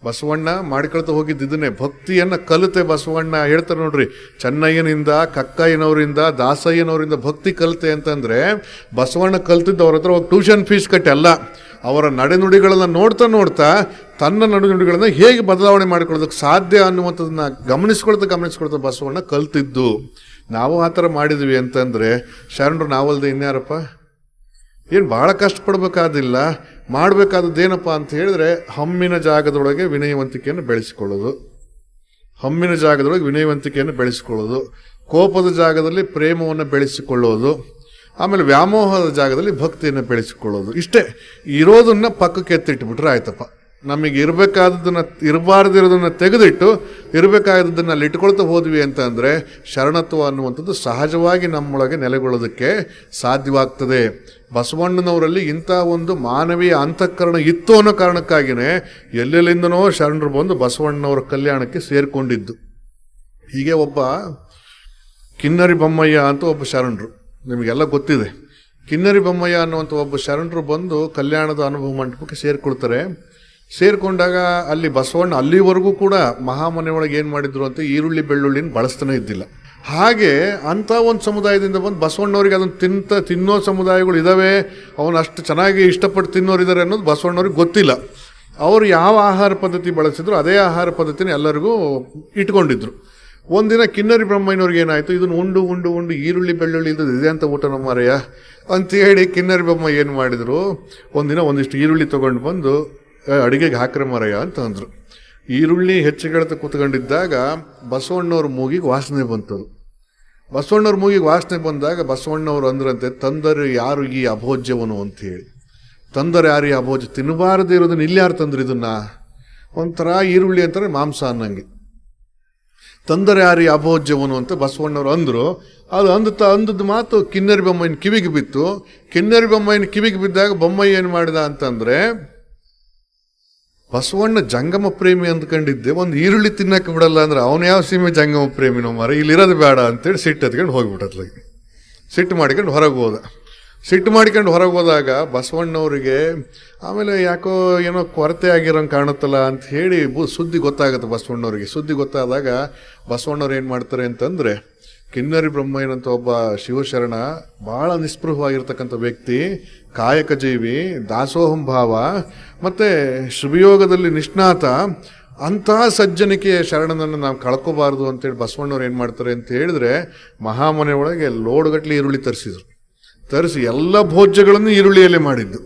ಬಸವಣ್ಣ ಮಾಡಿಕೊಳ್ತಾ ಹೋಗಿದ್ದು, ಇದನ್ನೇ ಭಕ್ತಿಯನ್ನು ಕಲಿತೆ ಬಸವಣ್ಣ. ಹೇಳ್ತಾರೆ ನೋಡ್ರಿ, ಚೆನ್ನಯ್ಯನಿಂದ, ಕಕ್ಕಯ್ಯನವರಿಂದ, ದಾಸಯ್ಯನವರಿಂದ ಭಕ್ತಿ ಕಲಿತೆ ಅಂತಂದರೆ ಬಸವಣ್ಣ ಕಲ್ತಿದ್ದು ಅವ್ರ ಹತ್ರ ಹೋಗಿ ಟ್ಯೂಷನ್ ಫೀಸ್ ಕಟ್ಟಿ ಅಲ್ಲ, ಅವರ ನಡೆನುಡಿಗಳನ್ನು ನೋಡ್ತಾ ತನ್ನ ನಡೆನುಡಿಗಳನ್ನು ಹೇಗೆ ಬದಲಾವಣೆ ಮಾಡಿಕೊಳ್ಳೋದಕ್ಕೆ ಸಾಧ್ಯ ಅನ್ನುವಂಥದ್ದನ್ನ ಗಮನಿಸ್ಕೊಳ್ತಾ ಬಸವಣ್ಣ ಕಲ್ತಿದ್ದು. ನಾವು ಆ ಥರ ಮಾಡಿದ್ವಿ ಅಂತಂದರೆ ಶರಣರು ನಾವಲ್ದೆ ಇನ್ಯಾರಪ್ಪ? ಏನು ಭಾಳ ಕಷ್ಟಪಡಬೇಕಾದಿಲ್ಲ, ಮಾಡಬೇಕಾದದ್ದೇನಪ್ಪ ಅಂತ ಹೇಳಿದ್ರೆ ಹಮ್ಮಿನ ಜಾಗದೊಳಗೆ ವಿನಯವಂತಿಕೆಯನ್ನು ಬೆಳೆಸಿಕೊಳ್ಳೋದು, ಹಮ್ಮಿನ ಜಾಗದೊಳಗೆ ವಿನಯವಂತಿಕೆಯನ್ನು ಬೆಳೆಸಿಕೊಳ್ಳೋದು, ಕೋಪದ ಜಾಗದಲ್ಲಿ ಪ್ರೇಮವನ್ನು ಬೆಳೆಸಿಕೊಳ್ಳೋದು, ಆಮೇಲೆ ವ್ಯಾಮೋಹದ ಜಾಗದಲ್ಲಿ ಭಕ್ತಿಯನ್ನು ಬೆಳೆಸಿಕೊಳ್ಳೋದು. ಇಷ್ಟೇ, ಇರೋದನ್ನ ಪಕ್ಕಕ್ಕೆ ಎತ್ತಿಟ್ಬಿಟ್ರೆ ಆಯ್ತಪ್ಪ. ನಮಗೆ ಇರಬೇಕಾದದನ್ನು, ಇರಬಾರ್ದಿರೋದನ್ನು ತೆಗೆದಿಟ್ಟು ಇರಬೇಕಾದದನ್ನು ಅಲ್ಲಿ ಇಟ್ಕೊಳ್ತಾ ಹೋದ್ವಿ ಅಂತ ಅಂದರೆ ಶರಣತ್ವ ಅನ್ನುವಂಥದ್ದು ಸಹಜವಾಗಿ ನಮ್ಮೊಳಗೆ ನೆಲೆಗೊಳ್ಳೋದಕ್ಕೆ ಸಾಧ್ಯವಾಗ್ತದೆ. ಬಸವಣ್ಣನವರಲ್ಲಿ ಇಂಥ ಒಂದು ಮಾನವೀಯ ಅಂತಃಕರಣ ಇತ್ತು ಅನ್ನೋ ಕಾರಣಕ್ಕಾಗಿಯೇ ಎಲ್ಲೆಲ್ಲಿಂದನೋ ಶರಣರು ಬಂದು ಬಸವಣ್ಣನವರ ಕಲ್ಯಾಣಕ್ಕೆ ಸೇರಿಕೊಂಡಿದ್ದು. ಹೀಗೆ ಒಬ್ಬ ಕಿನ್ನರಿ ಬೊಮ್ಮಯ್ಯ ಅಂತ ಒಬ್ಬ ಶರಣರು, ನಿಮಗೆಲ್ಲ ಗೊತ್ತಿದೆ. ಕಿನ್ನರಿ ಬೊಮ್ಮಯ್ಯ ಅನ್ನುವಂಥ ಒಬ್ಬ ಶರಣರು ಬಂದು ಕಲ್ಯಾಣದ ಅನುಭವ ಮಂಟಪಕ್ಕೆ ಸೇರಿಕೊಳ್ತಾರೆ. ಸೇರಿಕೊಂಡಾಗ ಅಲ್ಲಿ ಬಸವಣ್ಣ ಅಲ್ಲಿವರೆಗೂ ಕೂಡ ಮಹಾಮನೆ ಒಳಗೆ ಏನು ಮಾಡಿದ್ರು ಅಂತ ಈರುಳ್ಳಿ ಬೆಳ್ಳುಳ್ಳಿನ ಬಳಸ್ತಾನೆ ಇದ್ದಿಲ್ಲ. ಹಾಗೆ ಅಂಥ ಒಂದು ಸಮುದಾಯದಿಂದ ಬಂದು ಬಸವಣ್ಣವ್ರಿಗೆ ಅದನ್ನು ತಿನ್ನೋ ಸಮುದಾಯಗಳು ಇದ್ದಾವೆ, ಅವನು ಅಷ್ಟು ಚೆನ್ನಾಗಿ ಇಷ್ಟಪಟ್ಟು ತಿನ್ನೋರಿದ್ದಾರೆ ಅನ್ನೋದು ಬಸವಣ್ಣವ್ರಿಗೆ ಗೊತ್ತಿಲ್ಲ. ಅವರು ಯಾವ ಆಹಾರ ಪದ್ಧತಿ ಬಳಸಿದ್ರು ಅದೇ ಆಹಾರ ಪದ್ಧತಿನ ಎಲ್ಲರಿಗೂ ಇಟ್ಕೊಂಡಿದ್ರು. ಒಂದಿನ ಕಿನ್ನರಿ ಬ್ರಹ್ಮಯ್ಯನವ್ರಿಗೆ ಏನಾಯಿತು, ಇದನ್ನು ಉಂಡು ಉಂಡು ಉಂಡು ಈರುಳ್ಳಿ ಬೆಳ್ಳುಳ್ಳಿ ಇಲ್ಲದ ಇದೆ ಅಂತ ಊಟ ನಮ್ಮರೆಯ ಅಂತ ಹೇಳಿ ಕಿನ್ನರಿ ಬ್ರಹ್ಮಯ್ಯ ಏನು ಮಾಡಿದರು, ಒಂದಿನ ಒಂದಿಷ್ಟು ಈರುಳ್ಳಿ ತೊಗೊಂಡು ಬಂದು ಅಡುಗೆಗೆ ಹಾಕ್ರೆ ಮರಯ್ಯ ಅಂತ ಅಂದರು. ಈರುಳ್ಳಿ ಹೆಚ್ಚುಗೆಳ್ತ ಕೂತ್ಕೊಂಡಿದ್ದಾಗ ಬಸವಣ್ಣವ್ರ ಮೂಗಿಗೆ ವಾಸನೆ ಬಂತದು. ಬಸವಣ್ಣವ್ರ ಮೂಗಿಗೆ ವಾಸನೆ ಬಂದಾಗ ಬಸವಣ್ಣವ್ರು ಅಂದ್ರಂತೆ, ತಂದರೆ ಯಾರು ಈ ಅಭೋಜ್ಯವನು ಅಂತ ಹೇಳಿ. ತಂದರೆ ಯಾರು ಈ ಅಭೋಜ್ಯ, ತಿನ್ನಬಾರದೇ ಇರೋದನ್ನ ಇಲ್ಲಿ ಯಾರು ತಂದ್ರು ಇದನ್ನ? ಒಂಥರ ಈರುಳ್ಳಿ ಅಂತಾರೆ ಮಾಂಸ ಅನ್ನಂಗೆ. ತಂದರೆ ಯಾರು ಈ ಅಭೋಜ್ಯವನು ಅಂತ ಬಸವಣ್ಣವ್ರು ಅಂದರು. ಅದು ಅಂದದ್ದು ಮಾತು ಕಿನ್ನರಿ ಬೊಮ್ಮಯ್ಯನ ಕಿವಿಗೆ ಬಿತ್ತು. ಕಿನ್ನರಿ ಬೊಮ್ಮಯ್ಯನ ಕಿವಿಗೆ ಬಿದ್ದಾಗ ಬೊಮ್ಮಯ್ಯ ಏನು ಮಾಡಿದ ಅಂತಂದರೆ, ಬಸವಣ್ಣ ಜಂಗಮ ಪ್ರೇಮಿ ಅಂದ್ಕೊಂಡಿದ್ದೆ, ಒಂದು ಈರುಳ್ಳಿ ತಿನ್ನಕ್ಕೆ ಬಿಡಲ್ಲ ಅಂದ್ರೆ ಅವನು ಯಾವ ಸೀಮೆ ಜಂಗಮ ಪ್ರೇಮಿನೋ ಮಾರ, ಇಲ್ಲಿರೋದು ಬೇಡ ಅಂತೇಳಿ ಸಿಟ್ಟು ಎತ್ಕೊಂಡು ಹೋಗಿಬಿಟ್ಟತ್ಲಾಗಿ. ಸಿಟ್ಟು ಮಾಡಿಕೊಂಡು ಹೊರಗೆ ಹೋದ. ಸಿಟ್ಟು ಮಾಡಿಕೊಂಡು ಹೊರಗೆ ಹೋದಾಗ ಬಸವಣ್ಣವರಿಗೆ ಆಮೇಲೆ ಯಾಕೋ ಏನೋ ಕೊರತೆ ಆಗಿರೋಂಗೆ ಕಾಣುತ್ತಲ್ಲ ಅಂತ ಹೇಳಿ ಸುದ್ದಿ ಗೊತ್ತಾಗುತ್ತೆ ಬಸವಣ್ಣವ್ರಿಗೆ. ಸುದ್ದಿ ಗೊತ್ತಾದಾಗ ಬಸವಣ್ಣವ್ರು ಏನು ಮಾಡ್ತಾರೆ ಅಂತಂದರೆ, ಕಿನ್ನರಿ ಬ್ರಹ್ಮಯ್ಯನಂತ ಒಬ್ಬ ಶಿವಶರಣ, ಭಾಳ ನಿಸ್ಪೃಹವಾಗಿರ್ತಕ್ಕಂಥ ವ್ಯಕ್ತಿ, ಕಾಯಕ ಜೀವಿ, ದಾಸೋಹಂ ಭಾವ ಮತ್ತು ಶ್ರೀಯೋಗದಲ್ಲಿ ನಿಷ್ಣಾತ, ಅಂತಹ ಸಜ್ಜನಿಕೆಯ ಶರಣನನ್ನು ನಾವು ಕಳ್ಕೋಬಾರ್ದು ಅಂತೇಳಿ ಬಸವಣ್ಣವ್ರು ಏನು ಮಾಡ್ತಾರೆ ಅಂತ ಹೇಳಿದ್ರೆ, ಮಹಾಮನೆ ಒಳಗೆ ಲೋಡ್ಗಟ್ಲೆ ಈರುಳ್ಳಿ ತರಿಸಿ ಎಲ್ಲ ಭೋಜ್ಯಗಳನ್ನು ಈರುಳ್ಳಿಯಲ್ಲೇ ಮಾಡಿದ್ದು.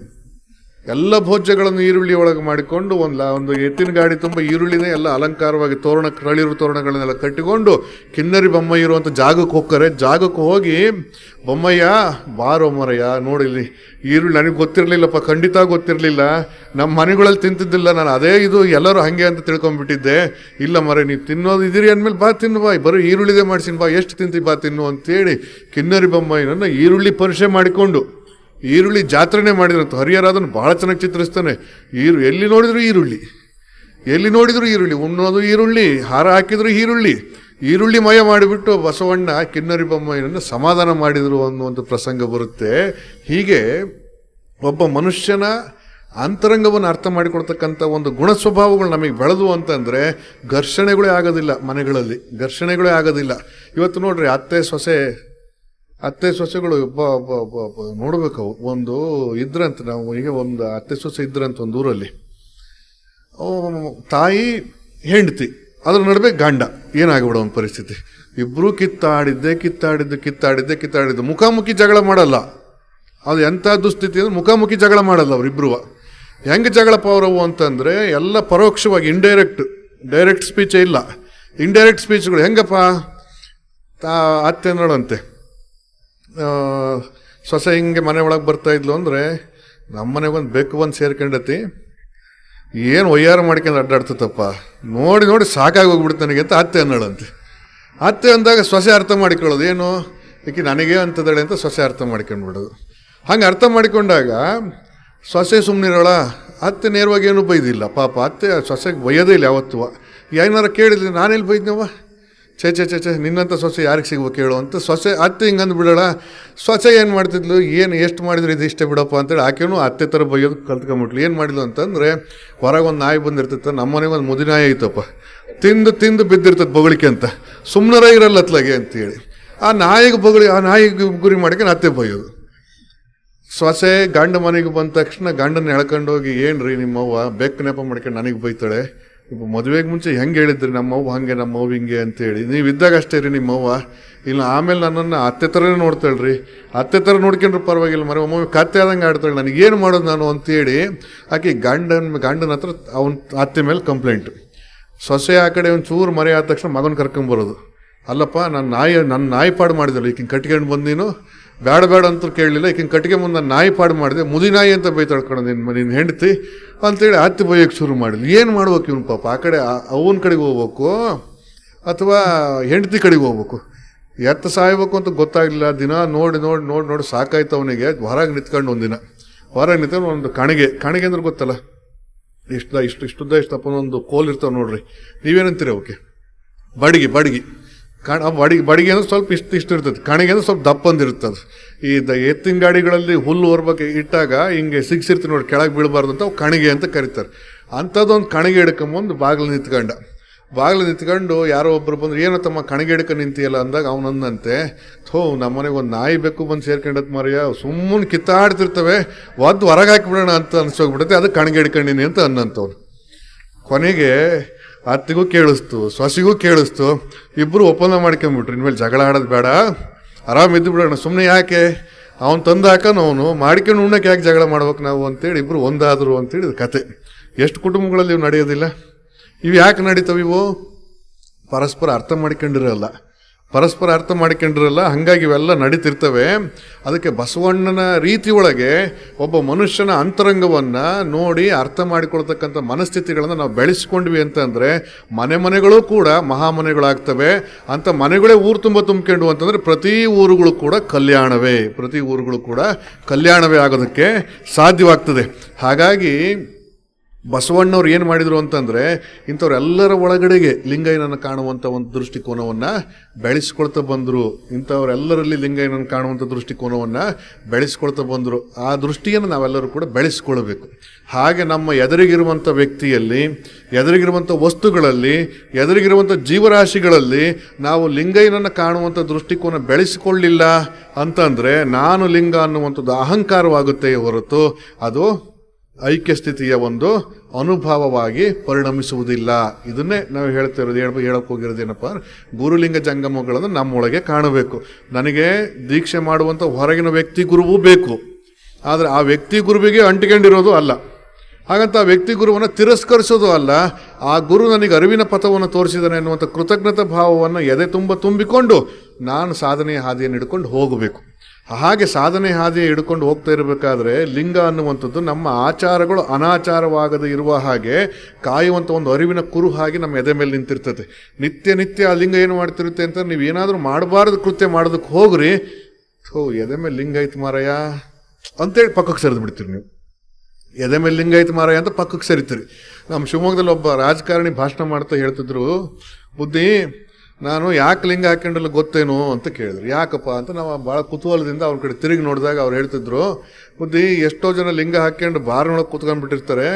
ಎಲ್ಲ ಭೋಜ್ಯಗಳನ್ನು ಈರುಳ್ಳಿ ಒಳಗೆ ಮಾಡಿಕೊಂಡು ಒಂದು ಎತ್ತಿನ ಗಾಡಿ ತುಂಬ ಈರುಳ್ಳಿನೇ ಎಲ್ಲ ಅಲಂಕಾರವಾಗಿ ಕಳಿರು ತೋರಣಗಳನ್ನೆಲ್ಲ ಕಟ್ಟಿಕೊಂಡು ಕಿನ್ನರಿ ಬೊಮ್ಮಯ್ಯ ಇರುವಂಥ ಜಾಗಕ್ಕೆ ಹೋಗ್ತಾರೆ. ಜಾಗಕ್ಕೆ ಹೋಗಿ, ಬೊಮ್ಮಯ್ಯ ಬಾರೋ ಮರಯ್ಯ ನೋಡಿಲ್ಲಿ ಈರುಳ್ಳಿ ನನಗೆ ಗೊತ್ತಿರಲಿಲ್ಲಪ್ಪ, ಖಂಡಿತ ಗೊತ್ತಿರಲಿಲ್ಲ, ನಮ್ಮ ಮನೆಗಳಲ್ಲಿ ತಿಂತಿದ್ದಿಲ್ಲ ನಾನು, ಅದೇ ಇದು ಎಲ್ಲರೂ ಹಾಗೆ ಅಂತ ತಿಳ್ಕೊಂಡ್ಬಿಟ್ಟಿದ್ದೆ. ಇಲ್ಲ ಮರ ನೀವು ತಿನ್ನೋದು ಇದ್ದೀರಿ ಅಂದಮೇಲೆ ಬಾ ತಿನ್ನು ಬಾ, ಬರೀ ಈರುಳ್ಳಿದೇ ಮಾಡ್ಸಿನ ಬಾ, ಎಷ್ಟು ತಿಂತಿ ಬಾ ತಿನ್ನು ಅಂತೇಳಿ ಕಿನ್ನರಿ ಬೊಮ್ಮಯ್ಯನನ್ನು ಈರುಳ್ಳಿ ಪರಿಚಯ ಮಾಡಿಕೊಂಡು ಈರುಳ್ಳಿ ಜಾತ್ರೆನೇ ಮಾಡಿದ್ರಂತ. ಹರಿಹರ ಅದನ್ನು ಭಾಳ ಚೆನ್ನಾಗಿ ಚಿತ್ರಿಸ್ತಾನೆ. ಎಲ್ಲಿ ನೋಡಿದ್ರು ಈರುಳ್ಳಿ, ಉಣ್ಣೋದು ಈರುಳ್ಳಿ, ಹಾರ ಹಾಕಿದ್ರು ಈರುಳ್ಳಿ ಮಯ ಮಾಡಿಬಿಟ್ಟು ಬಸವಣ್ಣ ಕಿನ್ನರಿ ಬೊಮ್ಮಯ್ಯನನ್ನು ಸಮಾಧಾನ ಮಾಡಿದರು ಅನ್ನುವಂಥ ಪ್ರಸಂಗ ಬರುತ್ತೆ. ಹೀಗೆ ಒಬ್ಬ ಮನುಷ್ಯನ ಅಂತರಂಗವನ್ನು ಅರ್ಥ ಮಾಡಿಕೊಡ್ತಕ್ಕಂಥ ಒಂದು ಗುಣ ಸ್ವಭಾವಗಳು ನಮಗೆ ಬೆಳೆದು ಅಂತಂದರೆ ಘರ್ಷಣೆಗಳೇ ಆಗೋದಿಲ್ಲ, ಮನೆಗಳಲ್ಲಿ ಘರ್ಷಣೆಗಳೇ ಆಗೋದಿಲ್ಲ. ಇವತ್ತು ನೋಡ್ರಿ ಅತ್ತೆ ಸೊಸೆಗಳು ನೋಡ್ಬೇಕು. ಒಂದು ಇದ್ರಂತ, ನಾವು ಈಗ ಒಂದು ಅತ್ತೆ ಸೊಸೆ ಇದ್ರಂತ ಒಂದು ಊರಲ್ಲಿ, ತಾಯಿ ಹೆಂಡತಿ, ಅದ್ರ ನಡುವೆ ಗಂಡ, ಏನಾಗ್ಬಿಡೋ ಒಂದು ಪರಿಸ್ಥಿತಿ. ಇಬ್ರು ಕಿತ್ತಾಡಿದ್ದೆ. ಮುಖಾಮುಖಿ ಜಗಳ ಮಾಡಲ್ಲ. ಅದು ಎಂಥ ದುಸ್ಥಿತಿ ಅಂದ್ರೆ ಮುಖಾಮುಖಿ ಜಗಳ ಮಾಡಲ್ಲ ಅವರಿಬ್ರು. ಹೆಂಗೆ ಜಗಳಪ್ಪ ಅವರವು ಅಂತಂದ್ರೆ ಎಲ್ಲ ಪರೋಕ್ಷವಾಗಿ, ಡೈರೆಕ್ಟ್ ಸ್ಪೀಚೇ ಇಲ್ಲ, ಇಂಡೈರೆಕ್ಟ್ ಸ್ಪೀಚ್ಗಳು. ಹೆಂಗಪ್ಪ, ಅತ್ತೆ ನೋಡಂತೆ, ಸೊಸೆ ಹಿಂಗೆ ಮನೆ ಒಳಗೆ ಬರ್ತಾ ಇದ್ಲು ಅಂದರೆ ನಮ್ಮ ಮನೆಗೆ ಒಂದು ಬೆಕ್ಕು ಬಂದು ಸೇರ್ಕೊಂಡತಿ, ಏನು ಒಯ್ಯಾರ ಮಾಡ್ಕೊಂಡು ಅಡ್ಡಾಡ್ತತ್ತಪ್ಪ, ನೋಡಿ ನೋಡಿ ಸಾಕಾಗಿ ಹೋಗ್ಬಿಡ್ತು ನನಗೆ ಅಂತ ಅತ್ತೆ ಅನ್ನೋಳಂತೆ. ಅತ್ತೆ ಅಂದಾಗ ಸೊಸೆ ಅರ್ಥ ಮಾಡಿಕೊಳ್ಳೋದು, ಏನು ಏಕೆ ನನಗೇ ಅಂತದಳೆ ಅಂತ ಸೊಸೆ ಅರ್ಥ ಮಾಡ್ಕೊಂಡ್ಬಿಡೋದು. ಹಂಗೆ ಅರ್ಥ ಮಾಡಿಕೊಂಡಾಗ ಸೊಸೆ ಸುಮ್ಮನಿರೋಳ, ಅತ್ತೆ ನೇರವಾಗಿ ಏನೂ ಬೈದಿಲ್ಲ. ಪಾಪ ಅತ್ತೆ ಸೊಸೆಗೆ ಬೈಯೋದೇ ಇಲ್ಲ ಯಾವತ್ತೂ. ಏನಾರು ಕೇಳಿದ್ಲಿ ನಾನೆಲ್ಲಿ ಬೈದ್ನವ, ಚೇ ನಿನ್ನಂಥ ಸೊಸೆ ಯಾರಿಗೆ ಸಿಗ್ಬೇಕು ಹೇಳು ಅಂತ ಸೊಸೆ ಅತ್ತೆ ಹಿಂಗೆ ಅಂದ್ಬಿಡೋಳ. ಸೊಸೆ ಏನು ಮಾಡ್ತಿದ್ಲು, ಏನು ಎಷ್ಟು ಮಾಡಿದ್ರು ಇದು ಇಷ್ಟೇ ಬಿಡಪ್ಪ ಅಂತೇಳಿ ಆಕೆನೂ ಅತ್ತೆ ಥರ ಬೈಯೋದು ಕಲ್ತ್ಕೊಂಬಿಟ್ಲು. ಏನು ಮಾಡಿದ್ಲು ಅಂತಂದರೆ, ಹೊರಗೆ ಒಂದು ನಾಯಿ ಬಂದಿರ್ತೈತೆ, ನಮ್ಮ ಮನೆಗೆ ಒಂದು ಮುದಿನಾಯಿ ಐತಪ್ಪ, ತಿಂದು ಬಿದ್ದಿರ್ತದೆ ಬೊಗಳಿಕೆ ಅಂತ, ಸುಮ್ಮನರ ಇರಲ್ಲ ಅತ್ಲಾಗೆ ಅಂತೇಳಿ ಆ ನಾಯಿಗೆ ಗುರಿ ಮಾಡ್ಕೊಂಡು ಅತ್ತೆ ಬೈಯೋದು. ಸೊಸೆ ಗಂಡ ಮನೆಗೆ ಬಂದ ತಕ್ಷಣ ಗಂಡನ ಎಳ್ಕೊಂಡೋಗಿ, ಏನ್ರಿ ನಿಮ್ಮವ್ವ ಬೆಕ್ಕು ನೆಪ ಮಾಡ್ಕೊಂಡು ನನಗೆ ಬೈತಾಳೆ, ಮದುವೆಗೆ ಮುಂಚೆ ಹೆಂಗೆ ಹೇಳಿದ್ರಿ ನಮ್ಮವ್ವ ಹಂಗೆ ನಮ್ಮವ್ವ ಹಿಂಗೆ ಅಂತೇಳಿ, ನೀವು ಇದ್ದಾಗ ಅಷ್ಟೇ ರೀ ನಿಮ್ಮವ್ವ, ಇಲ್ಲ ಆಮೇಲೆ ನನ್ನನ್ನು ಅತ್ತೆ ಥರನೇ ನೋಡ್ತಾಳ್ರಿ, ಅತ್ತೆ ಥರ ನೋಡ್ಕೊಂಡ್ರೆ ಪರವಾಗಿಲ್ಲ ಮರೆ, ಒಮ್ಮೊಮ್ಮೆ ಕತ್ತೆ ಆದಂಗೆ ಆಡ್ತಾಳೆ, ನನಗೇನು ಮಾಡೋದು ನಾನು ಅಂತೇಳಿ ಆಕೆ ಗಂಡನ ಹತ್ರ ಅವನ ಅತ್ತೆ ಮೇಲೆ ಕಂಪ್ಲೇಂಟು. ಸೊಸೆ ಆ ಕಡೆ ಒಂದು ಚೂರು ಮರೆ ಆದ ತಕ್ಷಣ ಮಗನ ಕರ್ಕೊಂಬರೋದು, ಅಲ್ಲಪ್ಪ ನನ್ನ ನಾಯಿ ಪಾಡು ಮಾಡಿದಲ್ಲ, ಈಗಿನ ಕಟ್ಕೊಂಡು ಬಂದು ನೀನು ಬೇಡ ಅಂತ ಕೇಳಲಿಲ್ಲ, ಈಗಿನ ಕಟ್ಟಿಗೆ ಮುಂದೆ ನಾನು ನಾಯಿ ಪಾಡು ಮಾಡಿದೆ, ಮುದಿನಾಯಿ ಅಂತ ಬೈತಾಳ್ಕೊಂಡು ನಿನ್ನ ಹೆಂಡತಿ ಅಂತೇಳಿ ಅತ್ತೆ ಬೈಯೋಕ್ಕೆ ಶುರು ಮಾಡಿದ್ಲು. ಏನು ಮಾಡ್ಬೇಕು ಇವನು ಪಾಪ, ಆ ಕಡೆ ಅವನ ಕಡೆಗೆ ಹೋಗ್ಬೇಕು ಅಥವಾ ಹೆಂಡತಿ ಕಡೆಗೆ ಹೋಗ್ಬೇಕು, ಎತ್ತ ಸಾಯ್ಬೇಕು ಅಂತ ಗೊತ್ತಾಗಲಿಲ್ಲ. ದಿನ ನೋಡಿ ಸಾಕಾಯ್ತು ಅವನಿಗೆ. ಹೊರಗೆ ನಿಂತ್ಕೊಂಡು ಒಂದಿನ ಹೊರಗೆ ನಿಂತ್ಕೊಂಡು ಒಂದು ಕಣಿಗೆ ಅಂದ್ರೆ ಗೊತ್ತಲ್ಲ, ಇಷ್ಟುದ್ದ ಇಷ್ಟಪ್ಪ ಒಂದು ಕೋಲ್ ಇರ್ತಾವೆ ನೋಡ್ರಿ, ನೀವೇನಂತೀರಿ ಅವಕ್ಕೆ, ಬಡಿಗೆ ಬಡಿಗೆ ಅಂದ್ರೆ ಸ್ವಲ್ಪ ಇಷ್ಟು ಇರ್ತದೆ, ಕಣಿಗೆ ಅಂದ್ರೆ ಸ್ವಲ್ಪ ದಪ್ಪಂದಿರ್ತದೆ. ಈ ಎತ್ತಿನ ಗಾಡಿಗಳಲ್ಲಿ ಹುಲ್ಲು ಹೊರ್ಬೇಕು ಇಟ್ಟಾಗ ಹಿಂಗೆ ಸಿಕ್ಸಿರ್ತೀವಿ ನೋಡಿ, ಕೆಳಗೆ ಬೀಳಬಾರ್ದು ಅಂತ ಅವು ಕಣಿಗೆ ಅಂತ ಕರೀತಾರೆ. ಅಂಥದ್ದೊಂದು ಕಣಿಗೆ ಹಿಡ್ಕೊಂಬಂದು ಬಾಗಿಲು ನಿಂತ್ಕೊಂಡು ಯಾರೋ ಒಬ್ರು ಬಂದ್ರು, ಏನೋ ತಮ್ಮ ಕಣಿಗೆ ಹಿಡ್ಕೊಂಡು ನಿಂತಿಯಲ್ಲ ಅಂದಾಗ ಅವನಂದಂತೆ, ನಮ್ಮನೆಗೆ ಒಂದು ನಾಯಿ ಬೇಕು ಬಂದು ಸೇರ್ಕೊಂಡತ್ ಮಾರಿಯ, ಸುಮ್ಮನೆ ಕಿತ್ತಾಡ್ತಿರ್ತವೆ, ಒದ್ದು ಹೊರಗೆ ಹಾಕಿಬಿಡೋಣ ಅಂತ ಅನ್ಸೋಗ್ಬಿಡುತ್ತೆ, ಅದು ಕಣಿಗೆ ಹಿಡ್ಕೊಂಡಿನಿ ಅಂತ ಅನ್ನಂತವ್ನು. ಕೊನೆಗೆ ಅತ್ತಿಗೂ ಕೇಳಿಸ್ತು, ಸೊಸೆಗೂ ಕೇಳಿಸ್ತು, ಇಬ್ಬರು ಒಪ್ಪಂದ ಮಾಡ್ಕೊಂಬಿಟ್ರು, ಇನ್ಮೇಲೆ ಜಗಳ ಆಡೋದು ಬೇಡ, ಆರಾಮಿದ್ದು ಬಿಡೋಣ, ಸುಮ್ಮನೆ ಯಾಕೆ ಅವನು ತಂದು ಹಾಕೋನು, ಅವನು ಮಾಡ್ಕೊಂಡು ಉಣ್ಣಕ್ಕೆ ಯಾಕೆ ಜಗಳ ಮಾಡ್ಬೇಕು ನಾವು ಅಂತೇಳಿ ಇಬ್ಬರು ಒಂದಾದರು ಅಂತೇಳಿ ಇದು ಕತೆ. ಎಷ್ಟು ಕುಟುಂಬಗಳಲ್ಲಿ ಇವು ನಡೆಯೋದಿಲ್ಲ? ಇವು ಯಾಕೆ ನಡೀತವೆ? ಇವು ಪರಸ್ಪರ ಅರ್ಥ ಮಾಡ್ಕೊಂಡಿರಲ್ಲ, ಹಾಗಾಗಿ ಇವೆಲ್ಲ ನಡೀತಿರ್ತವೆ. ಅದಕ್ಕೆ ಬಸವಣ್ಣನ ರೀತಿ ಒಳಗೆ ಒಬ್ಬ ಮನುಷ್ಯನ ಅಂತರಂಗವನ್ನು ನೋಡಿ ಅರ್ಥ ಮಾಡಿಕೊಳ್ತಕ್ಕಂಥ ಮನಸ್ಥಿತಿಗಳನ್ನು ನಾವು ಬೆಳೆಸ್ಕೊಂಡ್ವಿ ಅಂತಂದರೆ ಮನೆಗಳು ಕೂಡ ಮಹಾಮನೆಗಳಾಗ್ತವೆ. ಅಂಥ ಮನೆಗಳೇ ಊರು ತುಂಬಿಕೊಂಡು ಅಂತಂದರೆ ಪ್ರತಿ ಊರುಗಳು ಕೂಡ ಕಲ್ಯಾಣವೇ ಆಗೋದಕ್ಕೆ ಸಾಧ್ಯವಾಗ್ತದೆ. ಹಾಗಾಗಿ ಬಸವಣ್ಣವ್ರು ಏನು ಮಾಡಿದರು ಅಂತಂದರೆ, ಇಂಥವ್ರೆಲ್ಲರ ಒಳಗಡೆಗೆ ಲಿಂಗಯ್ಯನನ್ನು ಕಾಣುವಂಥ ಒಂದು ದೃಷ್ಟಿಕೋನವನ್ನು ಬೆಳೆಸ್ಕೊಳ್ತಾ ಬಂದರು. ಇಂಥವರೆಲ್ಲರಲ್ಲಿ ಲಿಂಗಯ್ಯನನ್ನು ಕಾಣುವಂಥ ದೃಷ್ಟಿಕೋನವನ್ನು ಬೆಳೆಸ್ಕೊಳ್ತಾ ಬಂದರು. ಆ ದೃಷ್ಟಿಯನ್ನು ನಾವೆಲ್ಲರೂ ಕೂಡ ಬೆಳೆಸ್ಕೊಳ್ಬೇಕು. ಹಾಗೆ ನಮ್ಮ ಎದುರಿಗಿರುವಂಥ ವ್ಯಕ್ತಿಯಲ್ಲಿ, ಎದುರಿಗಿರುವಂಥ ವಸ್ತುಗಳಲ್ಲಿ, ಎದುರಿಗಿರುವಂಥ ಜೀವರಾಶಿಗಳಲ್ಲಿ ನಾವು ಲಿಂಗಯ್ಯನನ್ನು ಕಾಣುವಂಥ ದೃಷ್ಟಿಕೋನ ಬೆಳೆಸಿಕೊಳ್ಳಿಲ್ಲ ಅಂತಂದರೆ ನಾನು ಲಿಂಗ ಅನ್ನುವಂಥದ್ದು ಅಹಂಕಾರವಾಗುತ್ತೆ ಹೊರತು ಅದು ಐಕ್ಯ ಸ್ಥಿತಿಯ ಒಂದು ಅನುಭವವಾಗಿ ಪರಿಣಮಿಸುವುದಿಲ್ಲ. ಇದನ್ನೇ ನಾವು ಹೇಳಕ್ಕೆ ಹೋಗಿರೋದೇನಪ್ಪ, ಗುರುಲಿಂಗ ಜಂಗಮಗಳನ್ನು ನಮ್ಮೊಳಗೆ ಕಾಣಬೇಕು. ನನಗೆ ದೀಕ್ಷೆ ಮಾಡುವಂಥ ಹೊರಗಿನ ವ್ಯಕ್ತಿ ಗುರುವೂ ಬೇಕು, ಆದರೆ ಆ ವ್ಯಕ್ತಿ ಗುರುವಿಗೆ ಅಂಟಿಕೊಂಡಿರೋದು ಅಲ್ಲ. ಹಾಗಂತ ಆ ವ್ಯಕ್ತಿ ಗುರುವನ್ನು ತಿರಸ್ಕರಿಸೋದು ಅಲ್ಲ. ಆ ಗುರು ನನಗೆ ಅರಿವಿನ ಪಥವನ್ನು ತೋರಿಸಿದ್ದಾನೆ ಎನ್ನುವಂಥ ಕೃತಜ್ಞತಾ ಭಾವವನ್ನು ಎದೆ ತುಂಬಿಕೊಂಡು ನಾನು ಸಾಧನೆಯ ಹಾದಿಯನ್ನು ಹಿಡ್ಕೊಂಡು ಹೋಗಬೇಕು. ಹಾಗೆ ಸಾಧನೆ ಹಾದಿ ಹಿಡ್ಕೊಂಡು ಹೋಗ್ತಾ ಇರಬೇಕಾದ್ರೆ ಲಿಂಗ ಅನ್ನುವಂಥದ್ದು ನಮ್ಮ ಆಚಾರಗಳು ಅನಾಚಾರವಾಗದೆ ಇರುವ ಹಾಗೆ ಕಾಯುವಂಥ ಒಂದು ಅರಿವಿನ ಕುರು ಹಾಗೆ ನಮ್ಮ ಎದೆ ಮೇಲೆ ನಿಂತಿರ್ತದೆ. ನಿತ್ಯ ಆ ಲಿಂಗ ಏನು ಮಾಡ್ತಿರುತ್ತೆ ಅಂತ ನೀವು ಏನಾದರೂ ಮಾಡಬಾರ್ದು ಕೃತ್ಯ ಮಾಡೋದಕ್ಕೆ ಹೋಗ್ರಿ, ಎದೆ ಮೇಲೆ ಲಿಂಗ ಐತೆ ಮಾರಾಯ ಅಂತೇಳಿ ಪಕ್ಕಕ್ಕೆ ಸರಿದು ಬಿಡ್ತೀರಿ. ನೀವು ಎದೆ ಮೇಲೆ ಲಿಂಗ ಐತೆ ಮಾರಾಯ ಅಂತ ಪಕ್ಕಕ್ಕೆ ಸರಿತೀರಿ. ನಮ್ಮ ಶಿವಮೊಗ್ಗದಲ್ಲಿ ಒಬ್ಬ ರಾಜಕಾರಣಿ ಭಾಷಣ ಮಾಡ್ತಾ ಹೇಳ್ತಿದ್ರು, ಬುದ್ಧಿ ನಾನು ಯಾಕೆ ಲಿಂಗ ಹಾಕೊಂಡಲ್ಲ ಗೊತ್ತೇನು ಅಂತ ಕೇಳಿದ್ರು. ಯಾಕಪ್ಪ ಅಂತ ನಾವು ಭಾಳ ಕುತೂಹಲದಿಂದ ಅವ್ರ ಕಡೆ ತಿರುಗಿ ನೋಡಿದಾಗ ಅವ್ರು ಹೇಳ್ತಿದ್ರು, ಬುದ್ಧಿ ಎಷ್ಟೋ ಜನ ಲಿಂಗ ಹಾಕ್ಕೊಂಡು ಬಾರ್ನೊಳಗೆ ಕೂತ್ಕೊಂಡ್ಬಿಟ್ಟಿರ್ತಾರೆ,